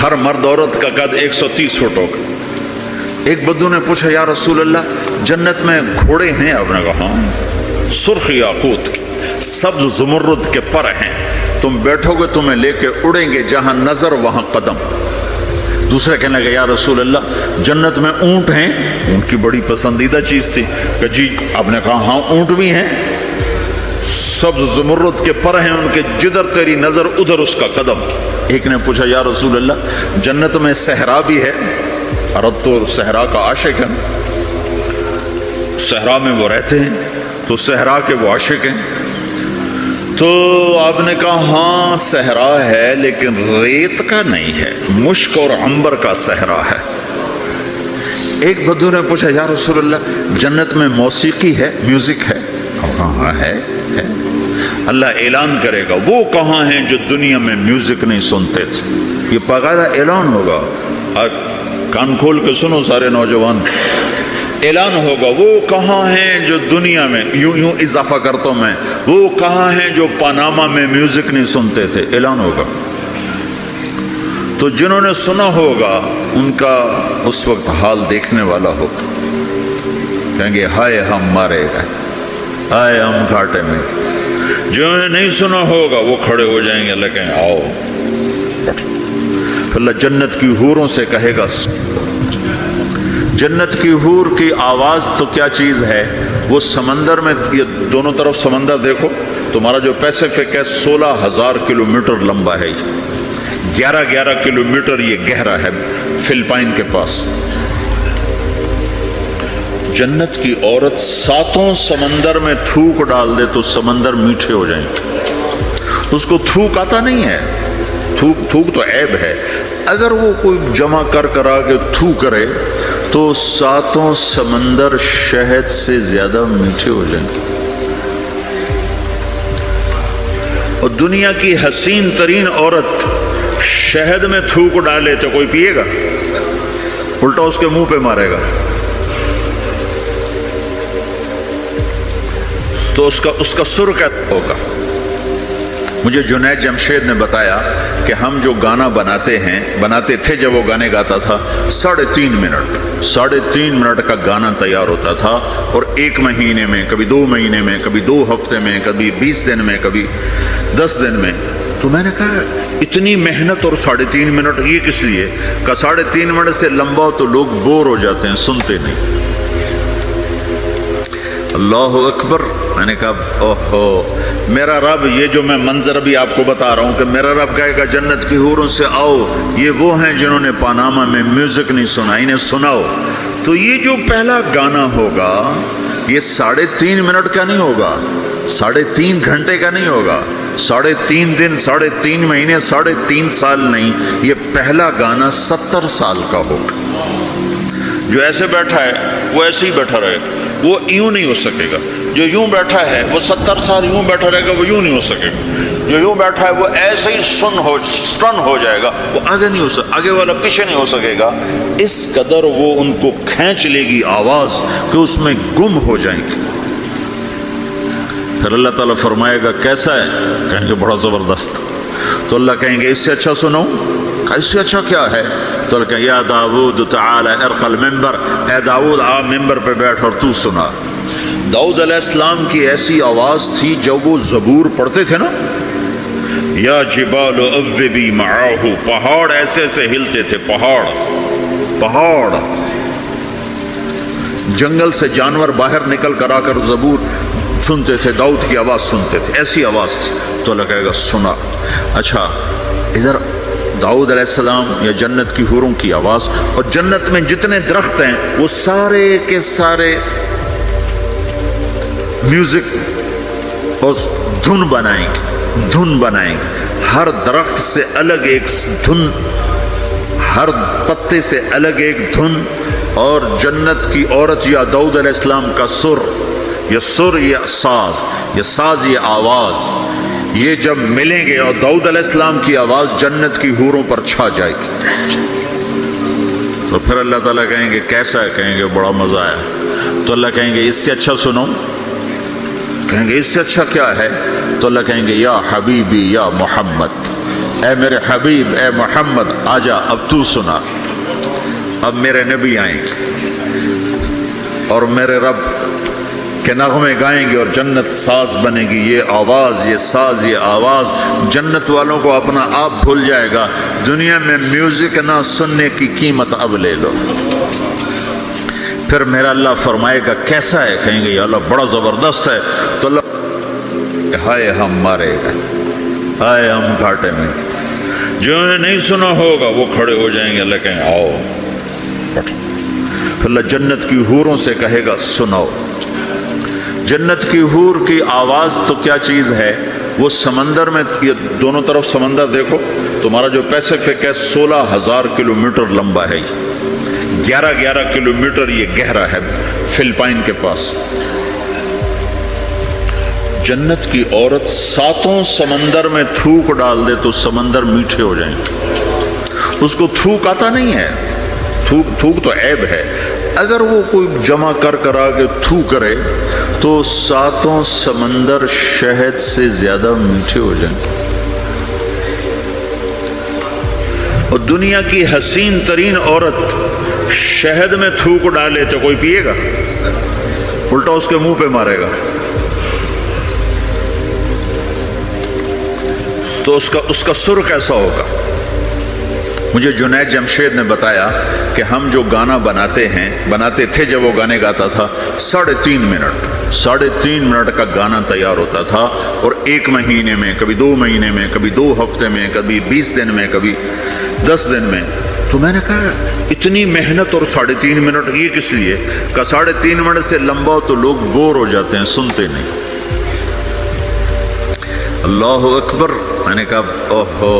ہر مرد عورت کا قد 130 فٹ ہوگا۔ ایک بدو نے پوچھا یا رسول اللہ جنت میں گھوڑے ہیں؟ آپ نے کہا ہاں، سرخ یاقوت کے، سبز زمرد کے پر ہیں، تم بیٹھو گے تمہیں لے کے اڑیں گے، جہاں نظر وہاں قدم۔ دوسرے کہنے لگا یا رسول اللہ جنت میں اونٹ ہیں؟ اونٹ کی بڑی پسندیدہ چیز تھی کہ جی۔ آپ نے کہا ہاں اونٹ بھی ہیں، سبز زمرد کے پر ہیں ان کے، جدھر تیری نظر ادھر اس کا قدم۔ ایک نے پوچھا یا رسول اللہ جنت میں صحرا بھی ہے؟ عرب تو صحرا کا عاشق ہے، صحرا میں وہ رہتے ہیں تو صحرا کے وہ عاشق ہیں۔ تو آپ نے کہا ہاں صحرا ہے لیکن ریت کا نہیں ہے، مشک اور عنبر کا صحرا ہے۔ ایک بدو نے پوچھا یا رسول اللہ جنت میں موسیقی ہے، میوزک ہے؟ ہاں ہے۔ اللہ اعلان کرے گا وہ کہاں ہیں جو دنیا میں میوزک نہیں سنتے تھے، یہ باقاعدہ اعلان ہوگا، کان کھول کے سنو سارے نوجوان، اعلان ہوگا وہ کہاں ہیں جو دنیا میں، یوں اضافہ کرتا ہوں میں، وہ کہاں ہیں جو پاناما میں میوزک نہیں سنتے تھے، اعلان ہوگا۔ تو جنہوں نے سنا ہوگا ان کا اس وقت حال دیکھنے والا ہوگا، کہیں گے ہائے ہم مارے گئے، ہائے ہم گھاٹے میں۔ جنہوں نے نہیں سنا ہوگا وہ کھڑے ہو جائیں گے، اللہ کہیں آؤ۔ اللہ جنت کی حوروں سے کہے گا، جنت کی حور کی آواز تو کیا چیز ہے، وہ سمندر میں، یہ دونوں طرف سمندر دیکھو، تمہارا جو پیسیفک ہے 16,000 کلومیٹر لمبا ہے، 11 کلومیٹر یہ گہرا ہے فلپائن کے پاس۔ جنت کی عورت 7 سمندر میں تھوک ڈال دے تو سمندر میٹھے ہو جائیں گے۔ اس کو تھوک آتا نہیں ہے، تھوک تو عیب ہے، اگر وہ کوئی جمع کرا کے تھو کرے تو 7 سمندر شہد سے زیادہ میٹھے ہو جائیں گے۔ اور دنیا کی حسین ترین عورت شہد میں تھوک ڈالے تو کوئی پیے گا؟ الٹا اس کے منہ پہ مارے گا۔ تو اس کا سر کیا ہوگا؟ مجھے جنید جمشید نے بتایا کہ ہم جو گانا بناتے تھے جب وہ گانے گاتا تھا، 3.5 منٹ کا گانا تیار ہوتا تھا، اور 1 مہینے میں، کبھی 2 مہینے میں، کبھی 2 ہفتے میں، کبھی 20 دن میں، کبھی 10 دن میں۔ تو میں نے کہا اتنی محنت اور 3.5 منٹ یہ کس لیے؟ کہ 3.5 منٹ سے لمبا ہو تو لوگ بور ہو جاتے ہیں، سنتے نہیں۔ اللہ اکبر۔ میں نے کہا اوہو، میرا رب، یہ جو میں منظر ابھی آپ کو بتا رہا ہوں کہ میرا رب کہے گا جنت کی حوروں سے آؤ، یہ وہ ہیں جنہوں نے پاناما میں میوزک نہیں سنا، انہیں سناؤ۔ تو یہ جو پہلا گانا ہوگا یہ 3.5 منٹ کا نہیں ہوگا، 3.5 گھنٹے کا نہیں ہوگا، 3.5 دن، 3.5 مہینے، 3.5 سال نہیں، یہ پہلا گانا 70 سال کا ہوگا۔ جو ایسے بیٹھا ہے وہ ایسے ہی بیٹھا رہے گا، وہ یوں نہیں ہو سکے گا۔ جو یوں بیٹھا ہے وہ 70 سال یوں بیٹھا رہے گا، وہ یوں نہیں ہو سکے گا۔ جو یوں بیٹھا ہے وہ ایسے ہی سٹن ہو جائے گا، وہ آگے نہیں ہو سکے، آگے والا پیچھے نہیں ہو سکے گا۔ اس قدر وہ ان کو کھینچ لے گی آواز کہ اس میں گم ہو جائیں گے۔ پھر اللہ تعالیٰ فرمائے گا کیسا ہے؟ کہیں گے بڑا زبردست۔ تو اللہ کہیں گے اس سے اچھا سنو۔ اس سے اچھا کیا ہے؟ تو اللہ کہیں یا داؤد تعالی ارقى المنبر، اے داؤد آپ ممبر پہ بیٹھ اور تو سنا۔ داؤد علیہ السلام کی ایسی آواز تھی جب وہ زبور پڑھتے تھے نا، یا جبال اوبی معاہ، پہاڑ ایسے ایسے ہلتے تھے، پہاڑ جنگل سے جانور باہر نکل کر آ کر زبور سنتے تھے، داؤد کی آواز سنتے تھے، ایسی آواز تھی۔ تو اللہ کہے گا سنا۔ اچھا ادھر داؤد علیہ السلام یا جنت کی حوروں کی آواز، اور جنت میں جتنے درخت ہیں وہ سارے کے سارے میوزک اور دھن بنائیں گے، ہر درخت سے الگ ایک دھن، ہر پتے سے الگ ایک دھن، اور جنت کی عورت یا داؤد علیہ السلام کا سر، یہ ساز، یہ آواز، یہ جب ملیں گے اور داؤد علیہ السلام کی آواز جنت کی حوروں پر چھا جائے گی، تو پھر اللہ تعالیٰ کہیں گے کیسا ہے؟ کہیں گے بڑا مزہ آیا۔ تو اللہ کہیں گے اس سے اچھا سنو۔ کہیں گے اس سے اچھا کیا ہے؟ تو اللہ کہیں گے یا حبیبی یا محمد، اے میرے حبیب، اے محمد آجا، اب تو سنا۔ اب میرے نبی آئیں گے اور میرے رب کے نغمے گائیں گے اور جنت ساز بنے گی۔ یہ آواز، یہ ساز، یہ آواز جنت والوں کو اپنا آپ بھول جائے گا۔ دنیا میں میوزک نہ سننے کی قیمت اب لے لو۔ پھر میرا اللہ فرمائے گا کیسا ہے؟ کہیں گے یا اللہ بڑا زبردست ہے۔ تو اللہ ہائے ہم مارے گئے، ہائے ہم گھاٹے میں۔ جنہوں نے نہیں سنا ہوگا وہ کھڑے ہو جائیں گے، اللہ کہیں آؤ۔ پھر اللہ جنت کی حوروں سے کہے گا سناؤ۔ جنت کی حور کی آواز تو کیا چیز ہے، وہ سمندر میں، یہ دونوں طرف سمندر دیکھو، تمہارا جو پیسیفک ہے 16,000 کلومیٹر لمبا ہے، 11 کلومیٹر یہ گہرا ہے فلپائن کے پاس۔ جنت کی عورت 7 سمندر میں تھوک ڈال دے تو سمندر میٹھے ہو جائیں گے۔ اس کو تھوک آتا نہیں ہے، تھوک تو عیب ہے، اگر وہ کوئی جمع کر آگے تھو کرے تو 7 سمندر شہد سے زیادہ میٹھے ہو جائیں۔ اور دنیا کی حسین ترین عورت شہد میں تھوک ڈالے تو کوئی پیے گا؟ الٹا اس کے منہ پہ مارے گا. تو اس کا سر کیسا ہوگا؟ مجھے جنید جمشید نے بتایا کہ ہم جو گانا بناتے تھے جب وہ گانے گاتا تھا 3.5 منٹ کا گانا تیار ہوتا تھا، اور 1 مہینے میں، کبھی 2 مہینے میں، کبھی 2 ہفتے میں، کبھی 20 دن میں، کبھی 10 دن میں. تو میں نے کہا اتنی محنت اور 3.5 منٹ یہ کس لیے؟ کہ 3.5 منٹ سے لمبا ہو تو لوگ بور ہو جاتے ہیں، سنتے نہیں. اللہ اکبر. میں نے کہا اوہو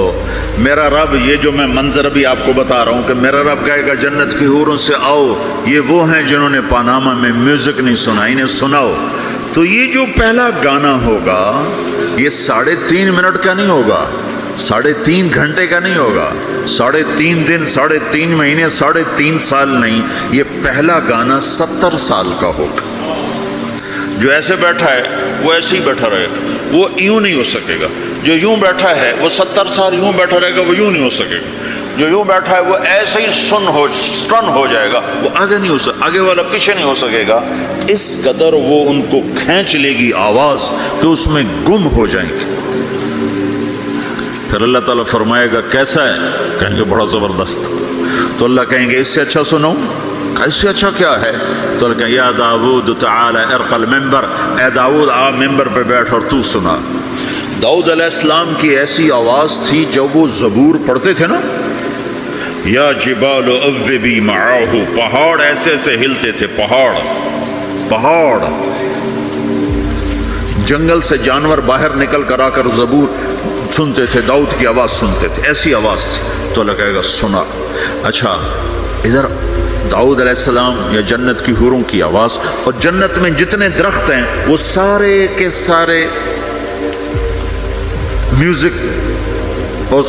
میرا رب، یہ جو میں منظر ابھی آپ کو بتا رہا ہوں کہ میرا رب کہے گا جنت کی حوروں سے آؤ، یہ وہ ہیں جنہوں نے پاناما میں میوزک نہیں سنا، انہیں سناؤ. تو یہ جو پہلا گانا ہوگا یہ 3.5 منٹ کا نہیں ہوگا، 3.5 گھنٹے کا نہیں ہوگا، 3.5 دن، 3.5 مہینے، 3.5 سال نہیں. یہ پہلا گانا 70 سال کا ہوگا. جو ایسے بیٹھا ہے وہ ایسے ہی بیٹھا رہے گا، وہ یوں نہیں ہو سکے گا. جو یوں بیٹھا ہے وہ 70 سال یوں بیٹھا رہے گا، وہ یوں نہیں ہو سکے گا. جو یوں بیٹھا ہے وہ ایسے ہی سٹن ہو جائے گا، وہ آگے نہیں ہو سکے، آگے والا پیچھے نہیں ہو سکے گا. اس قدر وہ ان کو کھینچ لے گی آواز کہ اس میں گم ہو جائیں گے. پھر اللہ تعالیٰ فرمائے گا کیسا ہے؟ کہیں گے بڑا زبردست. تو اللہ کہیں گے اس سے اچھا سنو. اس سے اچھا کیا ہے؟ تو اللہ کہیں یا داود تعالی ارقى المنبر، اے داود آ ممبر پہ بیٹھ اور تو سنا. داؤد علیہ السلام کی ایسی آواز تھی جب وہ زبور پڑھتے تھے نا، یا جبال اوبی معاہ، پہاڑ ایسے ایسے ہلتے تھے، پہاڑ. جنگل سے جانور باہر نکل کر آ کر زبور سنتے تھے، داؤد کی آواز سنتے تھے، ایسی آواز تھی. تو اللہ کہے گا سنا. اچھا ادھر داؤد علیہ السلام یا جنت کی حوروں کی آواز، اور جنت میں جتنے درخت ہیں وہ سارے کے سارے میوزک اور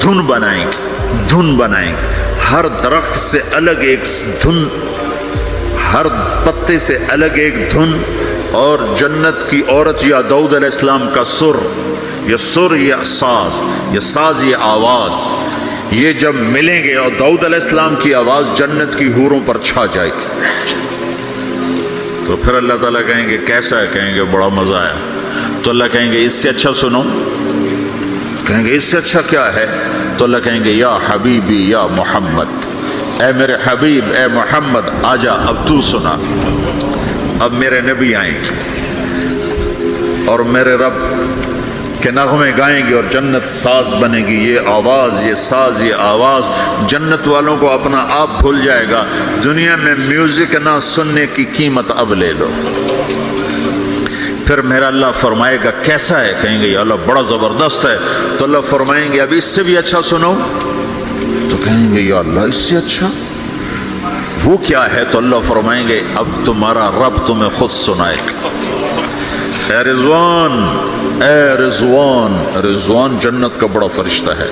دھن بنائیں گے. ہر درخت سے الگ ایک دھن، ہر پتے سے الگ ایک دھن. اور جنت کی عورت یا داؤد علیہ السلام کا سر یا ساز یہ آواز، یہ جب ملیں گے اور داؤد علیہ السلام کی آواز جنت کی حوروں پر چھا جائے گی. تو پھر اللہ تعالیٰ کہیں گے کیسا ہے؟ کہیں گے بڑا مزہ آیا. تو اللہ کہیں گے اس سے اچھا سنو. کہیں گے اس سے اچھا کیا ہے؟ تو اللہ کہیں گے یا حبیبی یا محمد، اے میرے حبیب، اے محمد آجا اب تو سنا. اب میرے نبی آئیں گے اور میرے رب کے نغمے گائیں گے اور جنت ساز بنے گی. یہ آواز، یہ ساز، یہ آواز جنت والوں کو اپنا آپ بھول جائے گا. دنیا میں میوزک نہ سننے کی قیمت اب لے لو. پھر میرا اللہ فرمائے گا کیسا ہے؟ کہیں گے یا اللہ بڑا زبردست ہے. تو اللہ فرمائیں گے اب اس سے بھی اچھا سنو. تو کہیں گے یا اللہ اس سے اچھا وہ کیا ہے؟ تو اللہ فرمائیں گے اب تمہارا رب تمہیں خود سنائے گا. اے رضوان جنت کا بڑا فرشتہ ہے.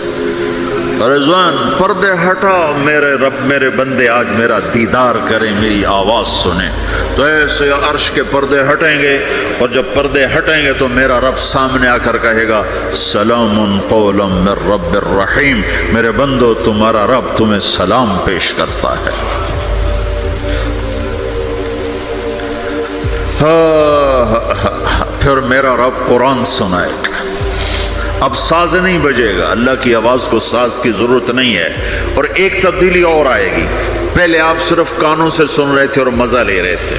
رضوان پردے ہٹا، میرے رب میرے بندے آج میرا دیدار کریں، میری آواز سنیں. تو ایسے عرش کے پردے ہٹیں گے، اور جب پردے ہٹیں گے تو میرا رب سامنے آ کر کہے گا سلام قولا من رب الرحیم، میرے بندو تمہارا رب تمہیں سلام پیش کرتا ہے. پھر میرا رب قرآن سنائے گا. اب ساز نہیں بجے گا، اللہ کی آواز کو ساز کی ضرورت نہیں ہے. اور ایک تبدیلی اور آئے گی. پہلے آپ صرف کانوں سے سن رہے تھے اور مزہ لے رہے تھے.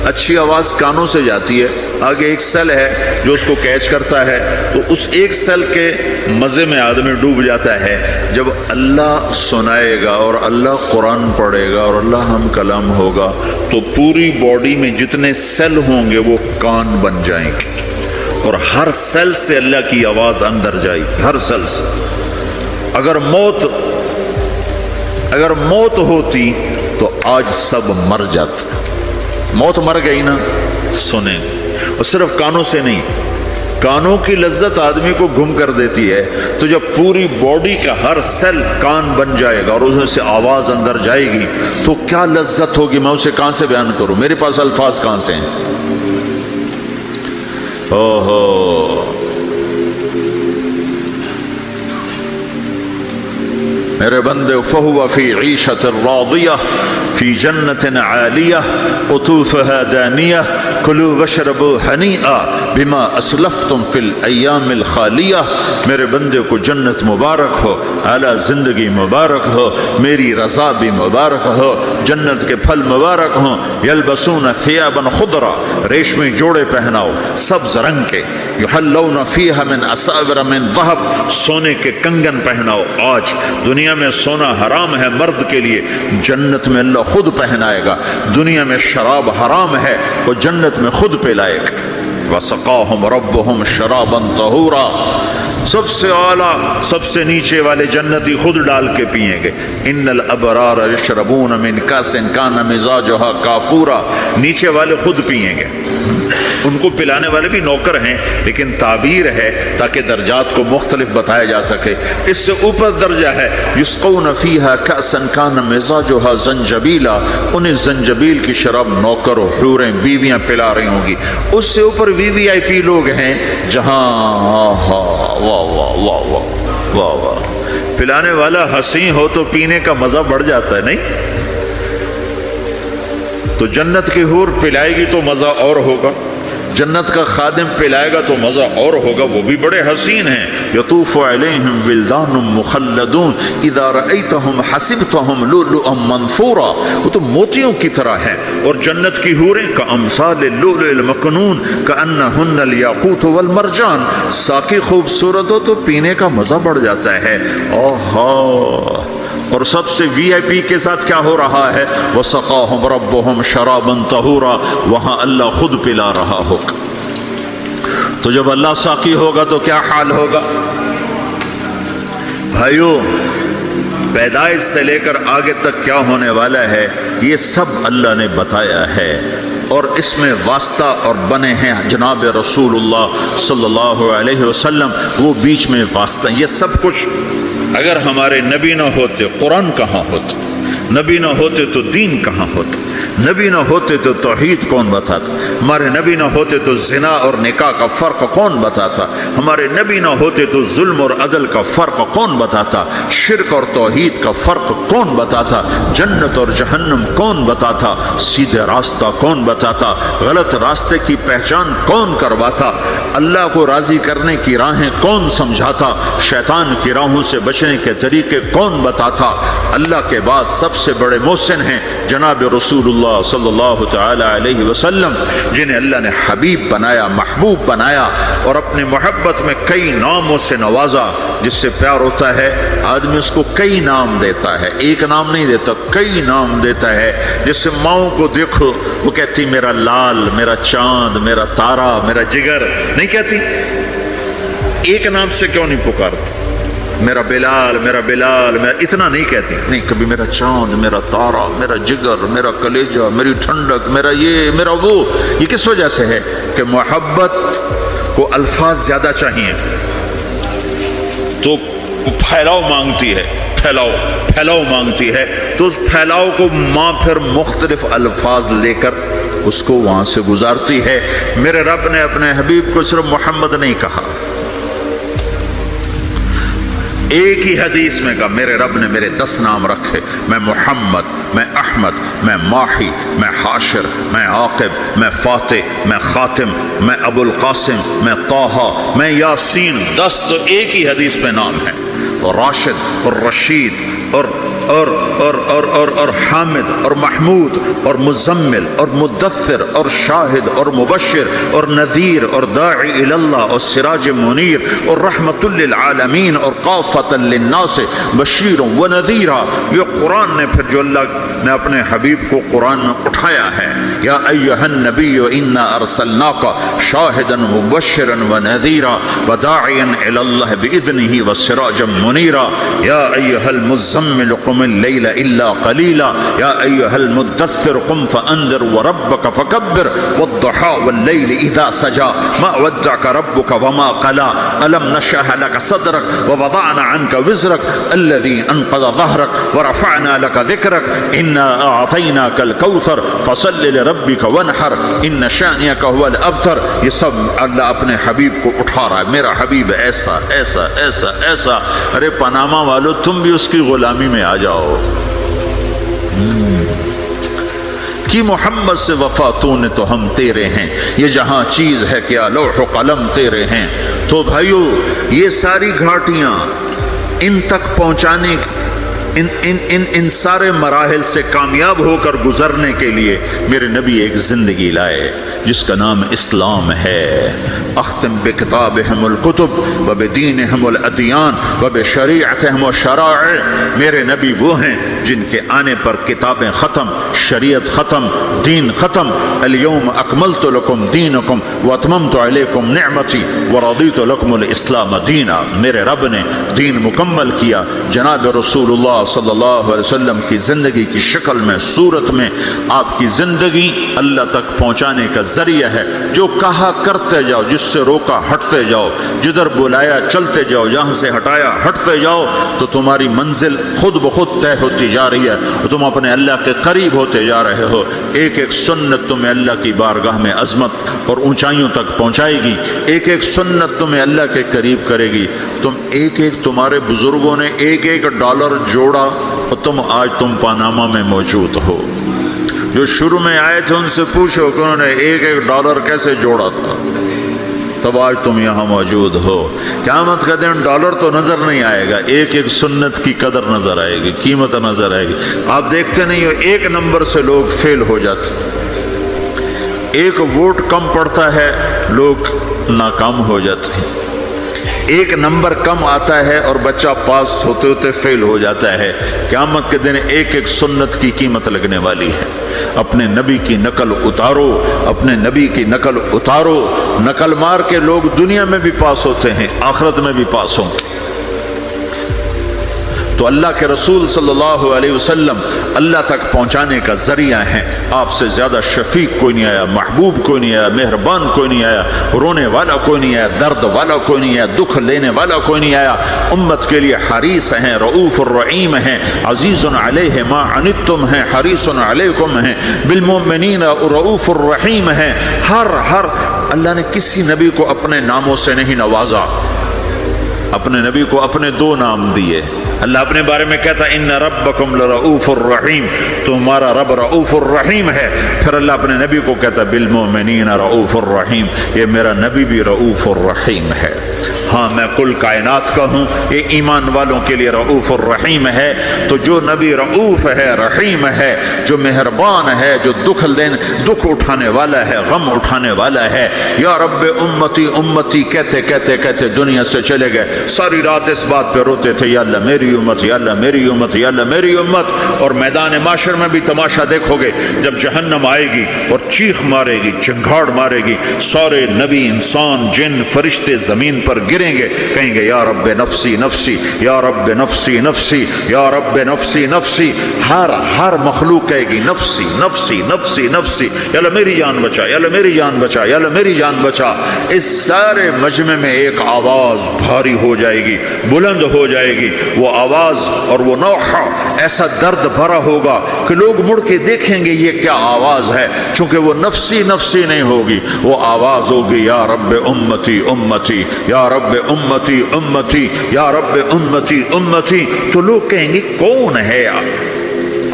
اچھی آواز کانوں سے جاتی ہے، آگے ایک سیل ہے جو اس کو کیچ کرتا ہے، تو اس ایک سیل کے مزے میں آدمی ڈوب جاتا ہے. جب اللہ سنائے گا اور اللہ قرآن پڑھے گا اور اللہ ہم کلام ہوگا تو پوری باڈی میں جتنے سیل ہوں گے وہ کان بن جائیں گے، اور ہر سیل سے اللہ کی آواز اندر جائے گی، ہر سیل سے. اگر موت ہوتی تو آج سب مر جاتے. موت مر گئی نا، سنیں. اور صرف کانوں سے نہیں، کانوں کی لذت آدمی کو گم کر دیتی ہے. تو جب پوری باڈی کا ہر سیل کان بن جائے گا اور اس میں سے آواز اندر جائے گی تو کیا لذت ہوگی، میں اسے کہاں سے بیان کروں، میرے پاس الفاظ کہاں سے ہیں. میرے بندے فہو فی عیشۃ راضیہ فی جنت عالیہ قطوفها دانیہ کلوا واشربوا ہنیئا بما اسلفتم فی الایام الخالیہ، میرے بندے کو جنت مبارک ہو، اعلیٰ زندگی مبارک ہو، میری رضا بھی مبارک ہو، جنت کے پھل مبارک ہوں۔ یلبسون ثیابا خضرا، ریشمی جوڑے پہناؤ سبز رنگ کے، یحلون فیہا من اساور من ذہب، سونے کے کنگن پہناؤ۔ آج دنیا میں سونا حرام ہے مرد کے لیے، جنت میں اللہ خود پہنائے گا۔ دنیا میں شراب حرام ہے، وہ جنت میں خود پلائے گا۔ وسقاہم ربہم شرابا طہورا، سب سے اعلیٰ سب سے نیچے والے جنتی خود ڈال کے پئیں گے۔ ان الابرار یشربون من کاس کان مزاجھا کافورا، نیچے والے خود پئیں گے، ان کو پلانے والے بھی نوکر ہیں، لیکن تعبیر ہے تاکہ درجات کو مختلف بتایا جا سکے۔ اس سے اوپر درجہ ہے یسقون فیہا کأسا کان مزاجھا زنجبیلا، انہیں زنجبیل کی شراب نوکر و حوریں بیویاں پلا رہی ہوں گی۔ اس سے اوپر VIP لوگ ہیں جہاں واہ واہ واہ واہ واہ واہ، پلانے والا حسین ہو تو پینے کا مزہ بڑھ جاتا ہے، نہیں؟ تو جنت کی حور پلائے گی تو مزہ اور ہوگا، جنت کا خادم پلائے گا تو مزہ اور ہوگا، وہ بھی بڑے حسین ہیں۔ یطوف علیہم ولدان مخلدون اذا رأیتہم حسبتہم لؤلؤا منثورا، وہ تو موتیوں کی طرح ہیں، اور جنت کی حوریں کامثال اللؤلؤ المکنون کأنہن الیاقوت والمرجان، ساقی خوبصورت ہو تو پینے کا مزہ بڑھ جاتا ہے۔ آہا، اور سب سے VIP کے ساتھ کیا ہو رہا ہے؟ وَسَقَاهُمْ رَبُّهُمْ شَرَابًا طَهُورًا، وہاں اللہ خود پلا رہا ہوگا۔ تو جب اللہ ساقی ہوگا تو کیا حال ہوگا؟ بھائیو، پیدائش سے لے کر آگے تک کیا ہونے والا ہے یہ سب اللہ نے بتایا ہے، اور اس میں واسطہ اور بنے ہیں جناب رسول اللہ صلی اللہ علیہ وسلم، وہ بیچ میں واسطہ۔ یہ سب کچھ اگر ہمارے نبی نہ ہوتے قرآن کہاں ہوتا؟ نبی نہ ہوتے تو دین کہاں ہوتا؟ نبی نہ ہوتے تو توحید کون بتاتا؟ ہمارے نبی نہ ہوتے تو زنا اور نکاح کا فرق کون بتاتا؟ ہمارے نبی نہ ہوتے تو ظلم اور عدل کا فرق کون بتاتا؟ شرک اور توحید کا فرق کون بتاتا؟ جنت اور جہنم کون بتاتا؟ سیدھے راستہ کون بتاتا؟ غلط راستے کی پہچان کون کرواتا؟ اللہ کو راضی کرنے کی راہیں کون سمجھاتا؟ شیطان کی راہوں سے بچنے کے طریقے کون بتاتا؟ اللہ کے بعد سب سے بڑے محسن ہیں جناب رسول اللہ صلی اللہ تعالی علیہ وسلم، جنہیں اللہ نے حبیب بنایا، محبوب بنایا، اور اپنے محبت میں کئی ناموں سے نوازا۔ جس سے پیار ہوتا ہے آدمی اس کو کئی نام دیتا ہے، ایک نام نہیں دیتا، کئی نام دیتا ہے۔ جس سے ماؤں کو دیکھو وہ کہتی میرا لال، میرا چاند، میرا تارا، میرا جگر، نہیں کہتی؟ ایک نام سے کیوں نہیں پکارتی؟ میرا بلال، میرا بلال، میرا اتنا نہیں کہتی، نہیں، کبھی میرا چاند، میرا تارا، میرا جگر، میرا کلیجہ، میری ٹھنڈک، میرا یہ، میرا وہ۔ یہ کس وجہ سے ہے؟ کہ محبت کو الفاظ زیادہ چاہیے تو پھیلاؤ مانگتی ہے، پھیلاؤ مانگتی ہے، تو اس پھیلاؤ کو ماں پھر مختلف الفاظ لے کر اس کو وہاں سے گزارتی ہے۔ میرے رب نے اپنے حبیب کو صرف محمد نہیں کہا، ایک ہی حدیث میں کہا میرے رب نے میرے 10 نام رکھے، میں محمد، میں احمد، میں ماحی، میں حاشر، میں عاقب، میں فاتح، میں خاتم، میں ابو القاسم، میں طٰہٰ، میں یاسین، 10 تو ایک ہی حدیث میں نام ہے، اور راشد اور رشید اور حامد اور محمود اور مزمل اور مدثر اور شاہد اور مبشر اور نذیر اور داعی الی اللہ اور سراج منیر اور رحمت للعالمین اور قافۃ للناس بشیر و نذیرا۔ یہ قرآن نے پھر جو اللہ نے اپنے حبیب کو قرآن میں اٹھایا ہے، یا ایھا النبی انا ارسلناک شاہدا مبشرا و نذیرا وداعیا الی اللہ باذنہ وسراجا منیرا، یا ایھا المزمل قم اللیل الا قلیلا یا ایھا المدثر قم فانذر وربک فکبر والضحى واللیل اذا سجى ما ودعك ربك وما قلى الم نشرح لك صدرك ووضعنا عنك وزرك الذي انقض ظهرك ورفعنا لك ذكرك انا اعطيناك الكوثر فصل لربك وانحر ان شانئك هو الابتر. یہ سب اللہ اپنے حبیب کو اٹھا رہا ہے. میرا حبیب ایسا ایسا ایسا ایسا. ارے پاناما والو تم بھی اس کی غلامی میں آ جاؤ. کہ محمد سے وفا تو نے تو ہم تیرے ہیں. یہ جہاں چیز ہے کیا لوح و قلم تیرے ہیں. تو بھائیو یہ ساری گھاٹیاں ان تک پہنچانے ان سارے مراحل سے کامیاب ہو کر گزرنے کے لیے میرے نبی ایک زندگی لائے جس کا نام اسلام ہے. اختم بکتابہم الکتب وبدینہم الادیان وبشریعتہم الشرائع. میرے نبی وہ ہیں جن کے آنے پر کتابیں ختم، شریعت ختم، دین ختم. الیوم اکملت لکم دینکم واتممت علیکم نعمتی ورضیت لکم الاسلام دینا. میرے رب نے دین مکمل کیا. جناب رسول اللہ صلی اللہ علیہ وسلم کی زندگی کی شکل میں، صورت میں آپ کی زندگی اللہ تک پہنچانے کا ذریعہ ہے. جو کہا کرتے جاؤ، جس سے روکا ہٹتے جاؤ، جدھر بلایا چلتے جاؤ، جہاں سے ہٹایا ہٹتے جاؤ، تو تمہاری منزل خود بخود طے ہوتی جا رہی ہے. تم اپنے اللہ کے قریب ہوتے جا رہے ہو. ایک ایک سنت تمہیں اللہ کی بارگاہ میں عظمت اور اونچائیوں تک پہنچائے گی. ایک ایک سنت تمہیں اللہ کے قریب کرے گی. تمہارے بزرگوں نے ایک ایک ڈالر جوڑا اور تم پاناما میں موجود ہو. جو شروع میں آئے تھے ان سے پوچھو کہ انہوں نے ایک ایک ڈالر کیسے جوڑا تھا، تب آج تم یہاں موجود ہو. قیامت کا دن ڈالر تو نظر نہیں آئے گا، ایک ایک سنت کی قدر نظر آئے گی، قیمت نظر آئے گی. آپ دیکھتے نہیں ہو ایک نمبر سے لوگ فیل ہو جاتے، ایک ووٹ کم پڑتا ہے لوگ ناکام ہو جاتے ہیں. ایک نمبر کم آتا ہے اور بچہ پاس ہوتے ہوتے فیل ہو جاتا ہے. قیامت کے دن ایک ایک سنت کی قیمت لگنے والی ہے. اپنے نبی کی نقل اتارو، اپنے نبی کی نقل اتارو. نقل مار کے لوگ دنیا میں بھی پاس ہوتے ہیں، آخرت میں بھی پاس ہوں گے. تو اللہ کے رسول صلی اللہ علیہ وسلم اللہ تک پہنچانے کا ذریعہ ہیں. آپ سے زیادہ شفیق کوئی نہیں آیا، محبوب کوئی نہیں آیا، مہربان کوئی نہیں آیا، رونے والا کوئی نہیں آیا، درد والا کوئی نہیں آیا، دکھ لینے والا کوئی نہیں آیا. امت کے لیے حریص ہیں، رؤوف الرحیم ہیں، عزیز علیہ ما عنتم ہیں، حریص علیکم ہیں، بالمؤمنین رؤوف الرحیم ہیں. ہر اللہ نے کسی نبی کو اپنے ناموں سے نہیں نوازا. اپنے نبی کو اپنے دو نام دیے. اللہ اپنے بارے میں کہتا ان ربکم لرؤوف الرحیم، تمہارا رب رؤوف الرحیم ہے. پھر اللہ اپنے نبی کو کہتا بالمؤمنین رؤوف الرحیم، یہ میرا نبی بھی رؤوف الرحیم ہے. ہاں میں کل کائنات کا ہوں، یہ ایمان والوں کے لیے رؤوف الرحیم ہے. تو جو نبی رؤوف ہے، رحیم ہے، جو مہربان ہے، جو دکھ اٹھانے والا ہے، غم اٹھانے والا ہے. یا رب امتی امتی کہتے کہتے کہتے دنیا سے چلے گئے. ساری رات اس بات پہ روتے تھے یا اللہ میری امت، یا اللہ میری امت، یا اللہ میری امت. اور میدان معاشر میں بھی تماشا دیکھو گے، جب جہنم آئے گی اور چیخ مارے گی، چنگھاڑ مارے گی، سارے نبی، انسان، جن، فرشتے زمین پر گریں گے، کہیں گے یا رب نفسی نفسی، یا رب نفسی نفسی، یا رب نفسی نفسی. ہر مخلوق کہے گی نفسی نفسی نفسی نفسی، یا اللہ میری جان بچا، یا اللہ میری جان بچا، یا اللہ میری جان بچا. اس سارے مجمع میں ایک آواز بھاری ہو جائے گی، بلند ہو جائے گی. وہ آواز اور وہ نوحہ ایسا درد بھرا ہوگا کہ لوگ مڑ کے دیکھیں گے یہ کیا آواز ہے، چونکہ وہ نفسی نفسی نہیں ہوگی، وہ آواز ہوگی یا رب امتی امتی، یا رب امتی امتی، یا رب امتی امتی. تو لوگ کہیں گے کون ہے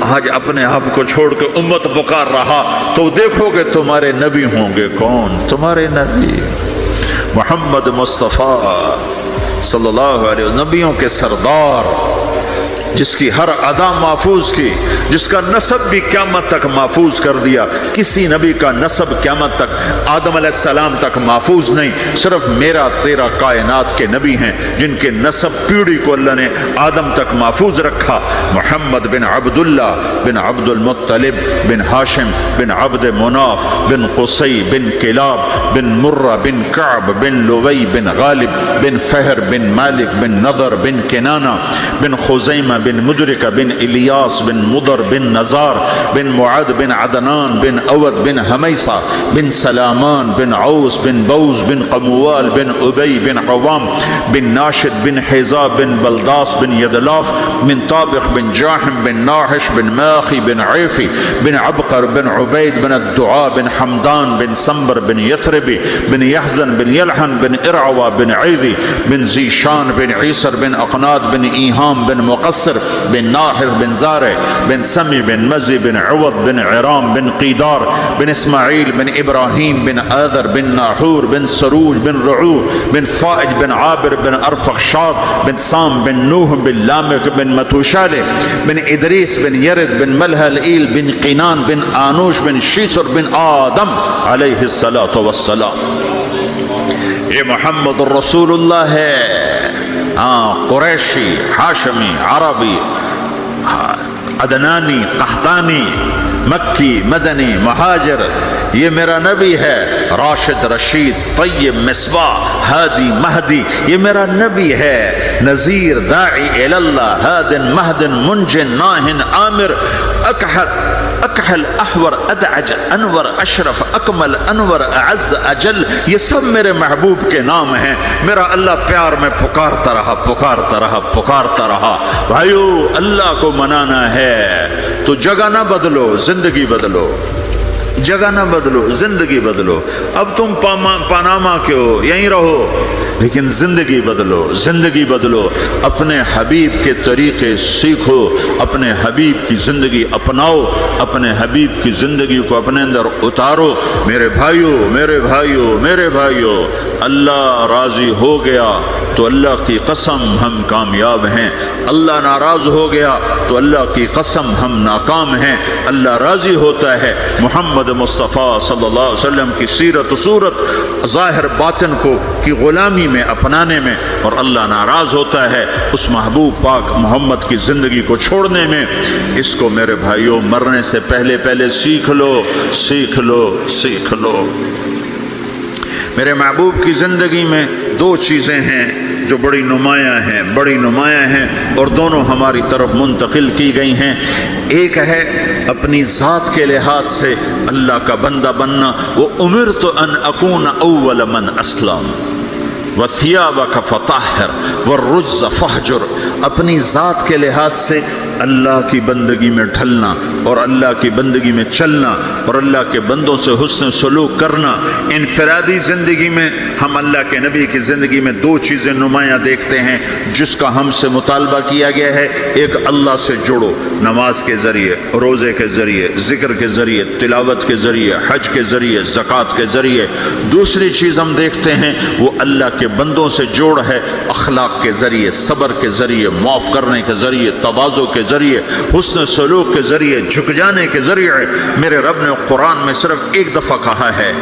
آج اپنے آپ کو چھوڑ کے امت پکار رہا؟ تو دیکھو گے تمہارے نبی ہوں گے. کون؟ تمہارے نبی محمد مصطفیٰ صلی اللہ علیہ وسلم، نبیوں کے سردار، جس کی ہر ادا محفوظ کی، جس کا نسب بھی قیامت تک محفوظ کر دیا. کسی نبی کا نسب قیامت تک آدم علیہ السلام تک محفوظ نہیں، صرف میرا تیرا کائنات کے نبی ہیں جن کے نسب پیڑھی کو اللہ نے آدم تک محفوظ رکھا. محمد بن عبداللہ بن عبد المطلب بن ہاشم بن عبد مناف بن قصی بن کلاب بن مرہ بن کعب بن لوی بن غالب بن فہر بن مالک بن نضر بن کنانہ بن خزیمہ بن مدرک بن الیاس بن مضر بن نزار بن معد بن عدنان بن اود بن حمیصہ بن سلامان بن عوس بن بوز بن قموال بن ابی بن عوام بن ناشد بن حیزا بن بلداس بن یدلاف بن طابخ بن جاحم بن ناحش بن ماخی بن عیفی بن عبقر بن عبید بن الدعاء بن حمدان بن سنبر بن یثربی بن یحزن بن یلحن بن ارعوا بن عیدی بن زیشان بن عیسر بن اقناد بن ایہام بن مقصر بن ناحر بن زارع بن سمی بن مزی بن عوض بن عرام بن قیدار بن اسماعیل بن ابراہیم بن آذر بن ناحور بن سروج بن رعو بن فائج بن عابر بن ارفخشاد بن سام بن نوح بن لامک بن متوشال بن ادریس بن یرد بن ملہلئیل بن قینان بن آنوش بن شیسر بن آدم علیہ الصلاۃ والسلام. یہ محمد الرسول اللہ ہے. قریشی، ہاشمی، عربی، عدنانی، قحطانی، مکی، مدنی، مہاجر، یہ میرا نبی ہے. راشد، رشید، طیب، مصباح، ہادی، مہدی، یہ میرا نبی ہے. نذیر، داعی اللہ، ہادن، مہدن، منجن، ناہن، عامر، اکحل، احور، ادعج، انور، اشرف، اکمل، انور، اعز، اجل، یہ سب میرے محبوب کے نام ہیں. میرا اللہ پیار میں پکارتا رہا، پکارتا رہا، پکارتا رہا. بھائیو، اللہ کو منانا ہے تو جگہ نہ بدلو، زندگی بدلو. جگہ نہ بدلو، زندگی بدلو. اب تم پاناما کے ہو، یہیں رہو، لیکن زندگی بدلو، زندگی بدلو. اپنے حبیب کے طریقے سیکھو، اپنے حبیب کی زندگی اپناؤ، اپنے حبیب کی زندگی کو اپنے اندر اتارو. میرے بھائیو، میرے بھائیو، میرے بھائیو، اللہ راضی ہو گیا تو اللہ کی قسم ہم کامیاب ہیں. اللہ ناراض ہو گیا تو اللہ کی قسم ہم ناکام ہیں. اللہ راضی ہوتا ہے محمد مصطفیٰ صلی اللہ علیہ وسلم کی سیرت و صورت ظاہر باطن کو کی غلامی میں اپنانے میں، اور اللہ ناراض ہوتا ہے اس محبوب پاک محمد کی زندگی کو چھوڑنے میں. اس کو میرے بھائیوں مرنے سے پہلے پہلے سیکھ لو، سیکھ لو، سیکھ لو. میرے محبوب کی زندگی میں دو چیزیں ہیں جو بڑی نمایاں ہیں، بڑی نمایاں ہیں، اور دونوں ہماری طرف منتقل کی گئی ہیں. ایک ہے اپنی ذات کے لحاظ سے اللہ کا بندہ بننا. وَأُمِرْتُ أَنْ أَكُونَ أَوَّلَ مَنْ أَسْلَمَ وَثِيَابَكَ فَطَهِّرْ وَالرُّجْزَ فَاهْجُرْ. اپنی ذات کے لحاظ سے اللہ کی بندگی میں ڈھلنا اور اللہ کی بندگی میں چلنا اور اللہ کے بندوں سے حسن سلوک کرنا. انفرادی زندگی میں ہم اللہ کے نبی کی زندگی میں دو چیزیں نمایاں دیکھتے ہیں جس کا ہم سے مطالبہ کیا گیا ہے. ایک، اللہ سے جڑو، نماز کے ذریعے، روزے کے ذریعے، ذکر کے ذریعے، تلاوت کے ذریعے، حج کے ذریعے، زکوٰۃ کے ذریعے. دوسری چیز ہم دیکھتے ہیں وہ اللہ کے بندوں سے جوڑ ہے اخلاق کے ذریعے، صبر کے ذریعے، معاف کرنے کے ذریعے، تواضع کے ذریعے، حسن سلوک کے ذریعے، جھک جانے کے ذریعے. میرے رب نے قرآن میں صرف ایک دفعہ کہا ہے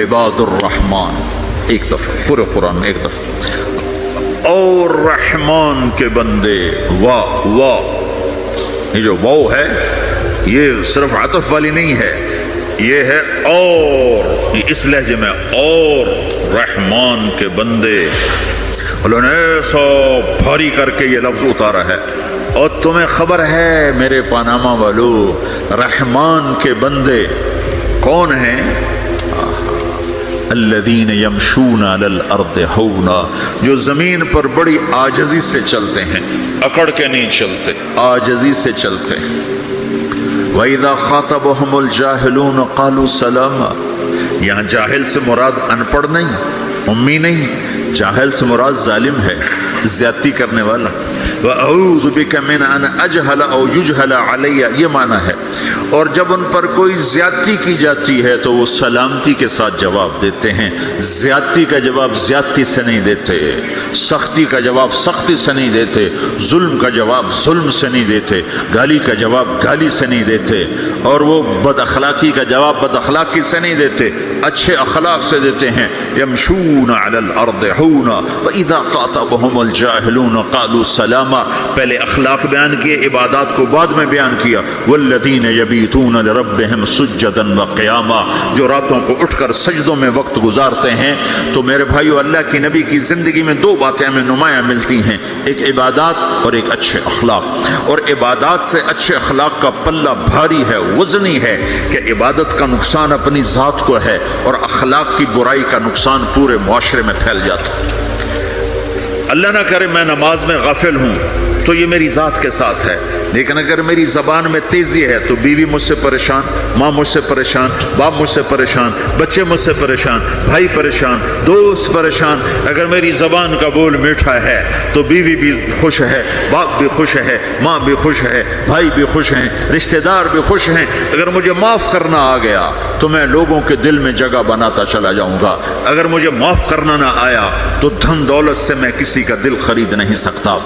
عباد الرحمن، ایک دفعہ پورے قرآن میں ایک دفعہ. اور رحمان کے بندے، واہ واہ، یہ جو واو ہے یہ صرف عطف والی نہیں ہے، یہ ہے اور، اس لہجے میں، اور رحمان کے بندے. اللہ نے ایسا بھاری کر کے یہ لفظ اتارا ہے. اور تمہیں خبر ہے میرے پاناما والو، رحمان کے بندے کون ہیں؟ الذین یمشون علی الارض ہونا، جو زمین پر بڑی عاجزی سے چلتے ہیں، اکڑ کے نہیں چلتے، عاجزی سے چلتے ہیں. وَإِذَا خَاطَبَهُمُ الْجَاهِلُونَ قَالُوا سَلَامًا. یہاں جاہل سے مراد ان پڑھ نہیں، امی نہیں، جاہل سے مراد ظالم ہے، زیادتی کرنے والا. وَأَعُوذُ بِكَ مِنْ أَنْ أَجْهَلَ أَوْ يُجْهَلَ عَلَيَّ، یہ معنی ہے. اور جب ان پر کوئی زیادتی کی جاتی ہے تو وہ سلامتی کے ساتھ جواب دیتے ہیں. زیادتی کا جواب زیادتی سے نہیں دیتے، سختی کا جواب سختی سے نہیں دیتے، ظلم کا جواب ظلم سے نہیں دیتے، گالی کا جواب گالی سے نہیں دیتے، اور وہ بد اخلاقی کا جواب بد اخلاقی سے نہیں دیتے، اچھے اخلاق سے دیتے ہیں. یمشون علی الارض ہونا وَإِذَا خَاطَبَهُمُ الْجَاهِلُونَ قَالُوا سَلَامًا. فرما پہلے اخلاق بیان کیے، عبادات کو بعد میں بیان کیا۔ والذین یبیتون لربہم سجدا وقیاما، جو راتوں کو اٹھ کر سجدوں میں وقت گزارتے ہیں۔ تو میرے بھائیو، اللہ کی نبی کی زندگی میں دو باتیں ہمیں نمایاں ملتی ہیں، ایک عبادات اور ایک اچھے اخلاق۔ اور عبادات سے اچھے اخلاق کا پلہ بھاری ہے، وزنی ہے، کہ عبادت کا نقصان اپنی ذات کو ہے اور اخلاق کی برائی کا نقصان پورے معاشرے میں پھیل جاتا۔ اللہ نہ کرے میں نماز میں غافل ہوں تو یہ میری ذات کے ساتھ ہے، لیکن اگر میری زبان میں تیزی ہے تو بیوی مجھ سے پریشان، ماں مجھ سے پریشان، باپ مجھ سے پریشان، بچے مجھ سے پریشان، بھائی پریشان، دوست پریشان۔ اگر میری زبان کا بول میٹھا ہے تو بیوی بھی خوش ہے، باپ بھی خوش ہے، ماں بھی خوش ہے، بھائی بھی خوش ہیں، رشتہ دار بھی خوش ہیں۔ اگر مجھے معاف کرنا آ گیا تو میں لوگوں کے دل میں جگہ بناتا چلا جاؤں گا۔ اگر مجھے معاف کرنا نہ آیا تو دھن دولت سے میں کسی کا دل خرید نہیں سکتا۔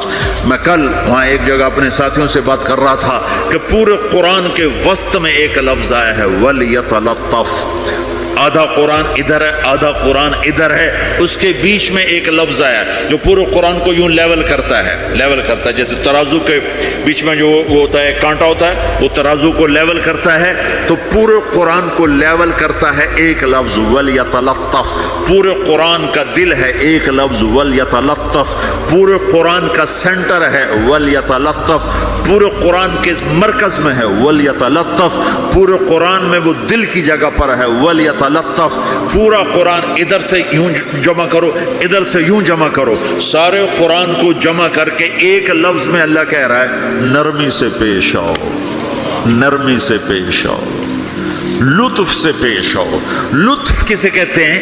میں کل وہاں ایک جگہ اپنے ساتھیوں سے بات کر رہا تھا کہ پورے قرآن کے وسط میں ایک لفظ آیا ہے وَلْيَتَلَطَّفْ۔ آدھا قرآن ادھر ہے، آدھا قرآن ادھر ہے، اس کے بیچ میں ایک لفظ آیا جو پورے قرآن کو یوں لیول کرتا ہے، لیول کرتا ہے۔ جیسے ترازو کے بیچ میں جو وہ ہوتا ہے، کانٹا ہوتا ہے، وہ ترازو کو لیول کرتا ہے، تو پورے قرآن کو لیول کرتا ہے ایک لفظ وَلْيَتَلَطَّفْ۔ پورے قرآن کا دل ہے ایک لفظ وَلْيَتَلَطَّفْ۔ پورے قرآن کا سینٹر ہے وَلْيَتَلَطَّفْ۔ پورے قرآن کے مرکز میں ہے وَلْيَتَلَطَّفْ۔ پورے قرآن میں وہ دل کی جگہ پر ہے وَلْيَتَلَطَّفْ۔ پورا قرآن ادھر سے یوں جمع کرو، ادھر سے یوں جمع کرو، سارے قرآن کو جمع کر کے ایک لفظ میں اللہ کہہ رہا ہے نرمی سے پیش آؤ، نرمی سے پیش آؤ، لطف سے پیش آؤ۔ لطف کسے کہتے ہیں؟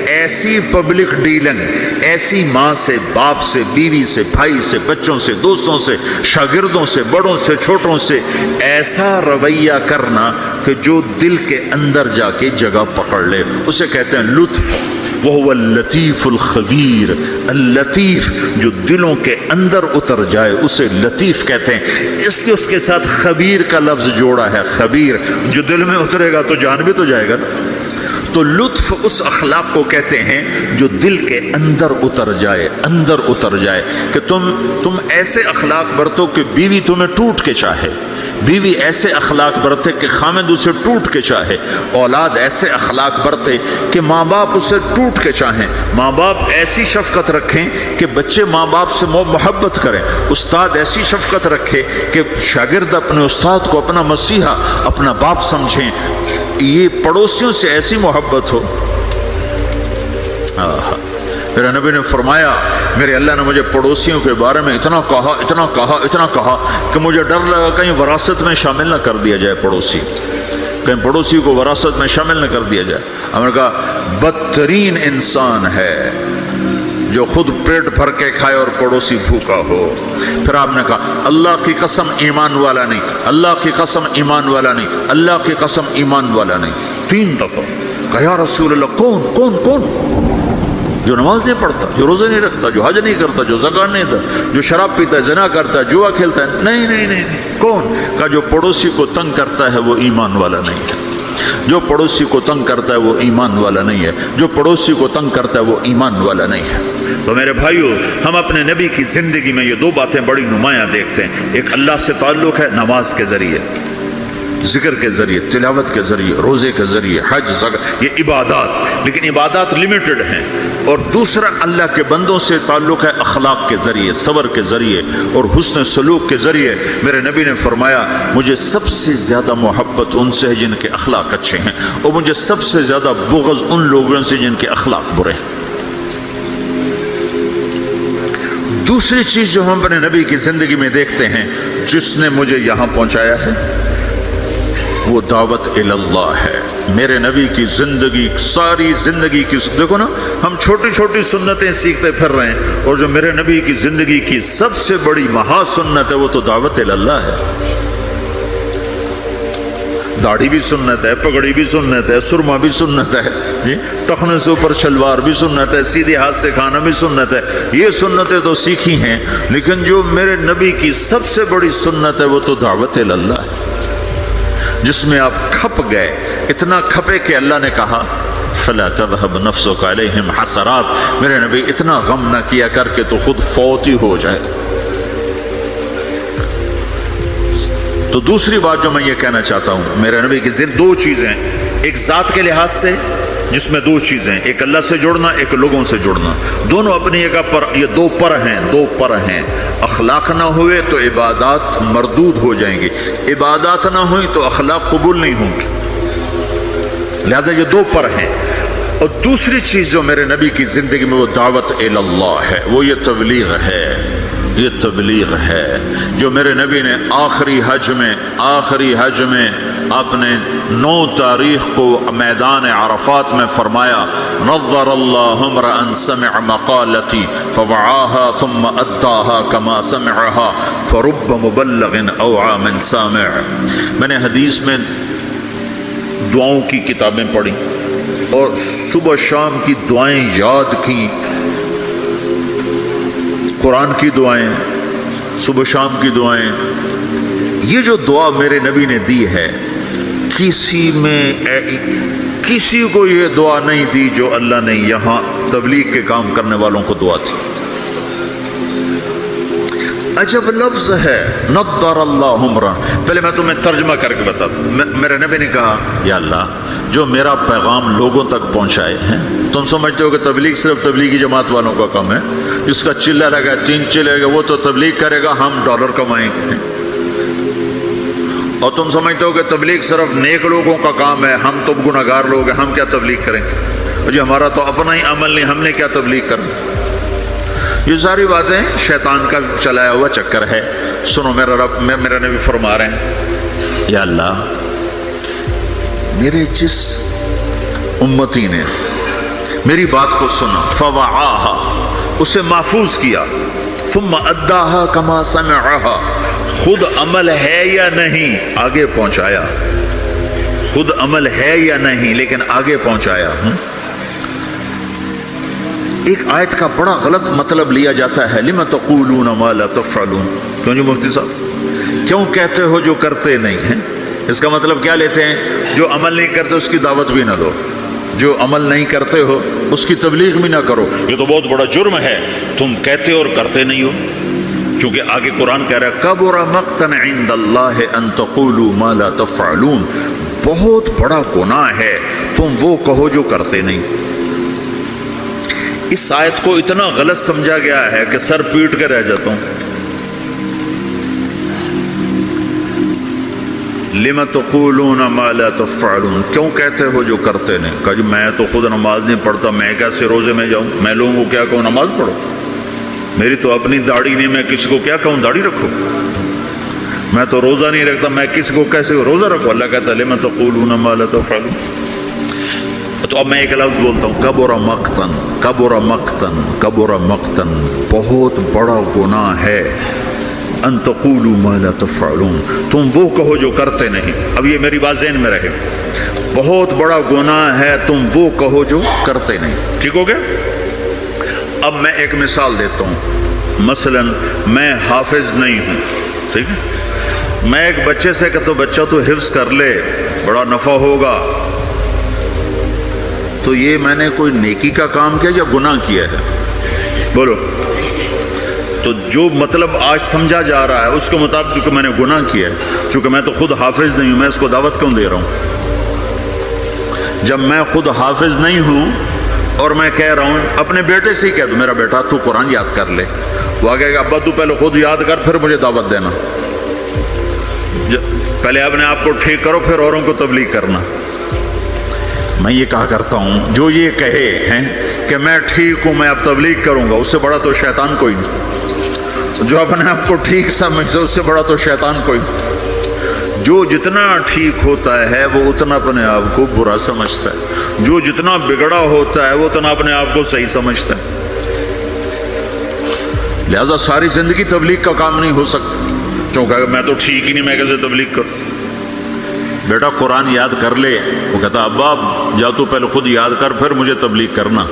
ایسی پبلک ڈیلنگ، ایسی ماں سے، باپ سے، بیوی سے، بھائی سے، بچوں سے، دوستوں سے، شاگردوں سے، بڑوں سے، چھوٹوں سے ایسا رویہ کرنا کہ جو دل کے اندر جا کے جگہ پکڑ لے، اسے کہتے ہیں لطف۔ وَهُوَ اللَّطِيفُ الْخَبِيرُ، اللطیف جو دلوں کے اندر اتر جائے اسے لطیف کہتے ہیں۔ اس لیے اس کے ساتھ خبیر کا لفظ جوڑا ہے، خبیر، جو دل میں اترے گا تو جان بھی تو جائے گا نا۔ تو لطف اس اخلاق کو کہتے ہیں جو دل کے اندر اتر جائے، اندر اتر جائے، کہ تم ایسے اخلاق برتو کہ بیوی تمہیں ٹوٹ کے چاہے، بیوی ایسے اخلاق برتے کہ خامد اسے ٹوٹ کے چاہے، اولاد ایسے اخلاق برتے کہ ماں باپ اسے ٹوٹ کے چاہیں، ماں باپ ایسی شفقت رکھیں کہ بچے ماں باپ سے محبت کریں، استاد ایسی شفقت رکھے کہ شاگرد اپنے استاد کو اپنا مسیحا، اپنا باپ سمجھیں، یہ پڑوسیوں سے ایسی محبت ہو۔ میرے نبی نے فرمایا، میرے اللہ نے مجھے پڑوسیوں کے بارے میں اتنا کہا، اتنا کہا، اتنا کہا کہ مجھے ڈر لگا کہیں وراثت میں شامل نہ کر دیا جائے پڑوسی، کہیں پڑوسی کو وراثت میں شامل نہ کر دیا جائے۔ ہم نے کہا بدترین انسان ہے جو خود پیٹ بھر کے کھائے اور پڑوسی بھوکا ہو۔ پھر آپ نے کہا اللہ کی قسم ایمان والا نہیں، اللہ کی قسم ایمان والا نہیں، اللہ کی قسم ایمان والا نہیں، 3 دفعہ کہا یا رسول اللہ کون کون کون؟ جو نماز نہیں پڑھتا، جو روزے نہیں رکھتا، جو حج نہیں کرتا، جو زکات نہیں دیتا، جو شراب پیتا ہے، زنا کرتا ہے، جوا کھیلتا ہے، نہیں نہیں نہیں نہیں، کون؟ کہا جو پڑوسی کو تنگ کرتا ہے وہ ایمان والا نہیں ہے، جو پڑوسی کو تنگ کرتا ہے وہ ایمان والا نہیں ہے، جو پڑوسی کو تنگ کرتا ہے وہ ایمان والا نہیں ہے۔ تو میرے بھائیو، ہم اپنے نبی کی زندگی میں یہ 2 باتیں بڑی نمایاں دیکھتے ہیں، ایک اللہ سے تعلق ہے نماز کے ذریعے، ذکر کے ذریعے، تلاوت کے ذریعے، روزے کے ذریعے، حج، زکات، یہ عبادات، لیکن عبادات لمیٹڈ ہیں، اور دوسرا اللہ کے بندوں سے تعلق ہے اخلاق کے ذریعے، صبر کے ذریعے اور حسن سلوک کے ذریعے۔ میرے نبی نے فرمایا مجھے سب سے زیادہ محبت ان سے ہے جن کے اخلاق اچھے ہیں، اور مجھے سب سے زیادہ بغض ان لوگوں سے جن کے اخلاق برے ہیں۔ دوسری چیز جو ہم اپنے نبی کی زندگی میں دیکھتے ہیں جس نے مجھے یہاں پہنچایا ہے وہ دعوت اللہ ہے۔ میرے نبی کی زندگی، ساری زندگی کی، دیکھو نا ہم چھوٹی چھوٹی سنتیں سیکھتے پھر رہے ہیں، اور جو میرے نبی کی زندگی کی سب سے بڑی مہا سنت ہے وہ تو دعوت اللہ ہے۔ داڑھی بھی سنت ہے، پگڑی بھی سنت ہے، سرما بھی سنت ہے، جی ٹخنے سے اوپر شلوار بھی سنت ہے، سیدھے ہاتھ سے کھانا بھی سنت ہے، یہ سنتیں تو سیکھی ہیں، لیکن جو میرے نبی کی سب سے بڑی سنت ہے وہ تو دعوت اللہ ہے، جس میں آپ کھپ گئے، اتنا کھپے کہ اللہ نے کہا فلا تذهب نفسك عليهم حسرات، میرے نبی اتنا غم نہ کیا کر کے تو خود فوت ہی ہو جائے۔ تو دوسری بات جو میں یہ کہنا چاہتا ہوں، میرے نبی کی دو چیزیں، ایک ذات کے لحاظ سے جس میں دو چیزیں، ایک اللہ سے جڑنا، ایک لوگوں سے جڑنا، دونوں اپنی جگہ پر، یہ دو پر ہیں۔ اخلاق نہ ہوئے تو عبادات مردود ہو جائیں گی، عبادات نہ ہوئی تو اخلاق قبول نہیں ہوں گی، لہذا یہ دو پر ہیں۔ اور دوسری چیز جو میرے نبی کی زندگی میں وہ دعوت اللہ ہے، وہ یہ تبلیغ ہے، یہ تبلیغ ہے جو میرے نبی نے آخری حج میں اپنے 9 تاریخ کو میدان عرفات میں فرمایا، نظر اللہ امرأ سمع مقالتی فوعاها ثم اداها كما سمعها فرب مبلغ اوعى من سامع۔ میں نے حدیث میں دعاؤں کی کتابیں پڑھی اور صبح شام کی دعائیں یاد کی، قرآن کی دعائیں، صبح شام کی دعائیں۔ یہ جو دعا میرے نبی نے دی ہے، کسی کو یہ دعا نہیں دی جو اللہ نے یہاں تبلیغ کے کام کرنے والوں کو دعا دی۔ عجب لفظ ہے، نضر اللہ عمرہ۔ پہلے میں تمہیں ترجمہ کر کے بتاتا ہوں۔ میرے نبی نے کہا، یا اللہ جو میرا پیغام لوگوں تک پہنچائے ہیں، تم سمجھتے ہو کہ تبلیغ صرف تبلیغی جماعت والوں کا کام ہے، جس کا چلہ لگا 3 چلے گا وہ تو تبلیغ کرے گا، ہم ڈالر کمائیں گے۔ اور تم سمجھتے ہو کہ تبلیغ صرف نیک لوگوں کا کام ہے، ہم تو گناہگار لوگ ہیں، ہم کیا تبلیغ کریں گے، اور جی ہمارا تو اپنا ہی عمل نہیں، ہم نے کیا تبلیغ کرنا۔ یہ ساری باتیں شیطان کا چلایا ہوا چکر ہے۔ سنو، میرا نبی فرما رہے ہیں، یا اللہ میرے جس امتی نے میری بات کو سنا، فوعاها، اسے محفوظ کیا، ثم اداها كما سمعها، خود عمل ہے یا نہیں آگے پہنچایا، خود عمل ہے یا نہیں لیکن آگے پہنچایا۔ ایک آیت کا بڑا غلط مطلب لیا جاتا ہے، لِمَ تَقُولُونَ مَا لَا تَفْعَلُونَ، کیوں جی مفتی صاحب، کیوں کہتے ہو جو کرتے نہیں ہیں؟ اس کا مطلب کیا لیتے ہیں؟ جو عمل نہیں کرتے اس کی دعوت بھی نہ دو، جو عمل نہیں کرتے ہو اس کی تبلیغ بھی نہ کرو، یہ تو بہت بڑا جرم ہے، تم کہتے اور کرتے نہیں ہو۔ چونکہ آگے قرآن کہہ رہا ہے، کبر مقتا عند اللہ ان تقولوا ما لا تفعلون، بہت بڑا گناہ ہے تم وہ کہو جو کرتے نہیں۔ اس آیت کو اتنا غلط سمجھا گیا ہے کہ سر پیٹ کے رہ جاتا ہوں۔ لِمَ تَقُولُونَ مَا لَا تَفْعَلُونَ، کیوں کہتے ہو جو کرتے نہیں؟ کہا جی میں تو خود نماز نہیں پڑھتا، میں کیسے روزے میں جاؤں؟ میں لوگوں کو کیا کہوں نماز پڑھو؟ میری تو اپنی داڑھی نہیں، میں کسی کو کیا کہوں داڑھی رکھو؟ میں تو روزہ نہیں رکھتا، میں کسی کو کیسے روزہ رکھو؟ اللہ کہتا ہے لِمَ تَقُولُونَ مَا لَا تَفْعَلُونَ۔ تو اب میں ایک لفظ بولتا ہوں، کبر مقتن، کبر مقتن، کبر مقتن، بہت بڑا گناہ ہے، ان تقولوا ما لا تفعلون، تم وہ کہو جو کرتے نہیں۔ اب یہ میری بات ذہن میں رہے، بہت بڑا گناہ ہے تم وہ کہو جو کرتے نہیں۔ ٹھیک ہو گیا؟ اب میں ایک مثال دیتا ہوں، مثلا میں حافظ نہیں ہوں، ٹھیک ہے، میں ایک بچے سے کہتا ہوں بچہ تو حفظ کر لے بڑا نفع ہوگا، تو یہ میں نے کوئی نیکی کا کام کیا یا گناہ کیا ہے؟ بولو۔ تو جو مطلب آج سمجھا جا رہا ہے اس کے مطابق کہ میں نے گناہ کیا ہے، چونکہ میں تو خود حافظ نہیں ہوں، میں اس کو دعوت کیوں دے رہا ہوں؟ جب میں خود حافظ نہیں ہوں اور میں کہہ رہا ہوں، اپنے بیٹے سے ہی کہہ دو میرا بیٹا تو قرآن یاد کر لے، وہ آگے گا ابا تو پہلے خود یاد کر پھر مجھے دعوت دینا، پہلے اپنے آپ کو ٹھیک کرو پھر اوروں کو تبلیغ کرنا۔ میں یہ کہا کرتا ہوں جو یہ کہے ہیں کہ میں ٹھیک ہوں میں اب تبلیغ کروں گا، اس سے بڑا تو شیطان کوئی نہیں۔ جو اپنے آپ کو ٹھیک سمجھتا ہے اس سے بڑا تو شیطان کوئی نہیں۔ جو جتنا ٹھیک ہوتا ہے وہ اتنا اپنے آپ کو برا سمجھتا ہے، جو جتنا بگڑا ہوتا ہے وہ اتنا اپنے آپ کو صحیح سمجھتا ہے۔ لہذا ساری زندگی تبلیغ کا کام نہیں ہو سکتا، چونکہ میں تو ٹھیک ہی نہیں، میں کیسے تبلیغ کروں؟ بیٹا قرآن یاد کر لے، وہ کہتا ابا جا تو پہلے خود یاد کر پھر مجھے تبلیغ کرنا،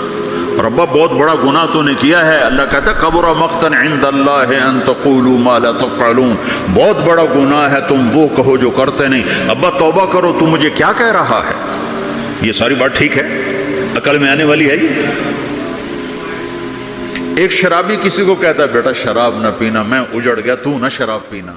اور ابا بہت بڑا گناہ تو نے کیا ہے، اللہ کہتا ہے کبر مقتا عند اللہ ان تقولوا ما لا تفعلون، بہت بڑا گناہ ہے تم وہ کہو جو کرتے نہیں۔ ابا توبہ کرو، تو مجھے کیا کہہ رہا ہے؟ یہ ساری بات ٹھیک ہے، عقل میں آنے والی ہے یہ؟ ایک شرابی کسی کو کہتا ہے بیٹا شراب نہ پینا، میں اجڑ گیا، تو نہ شراب پینا۔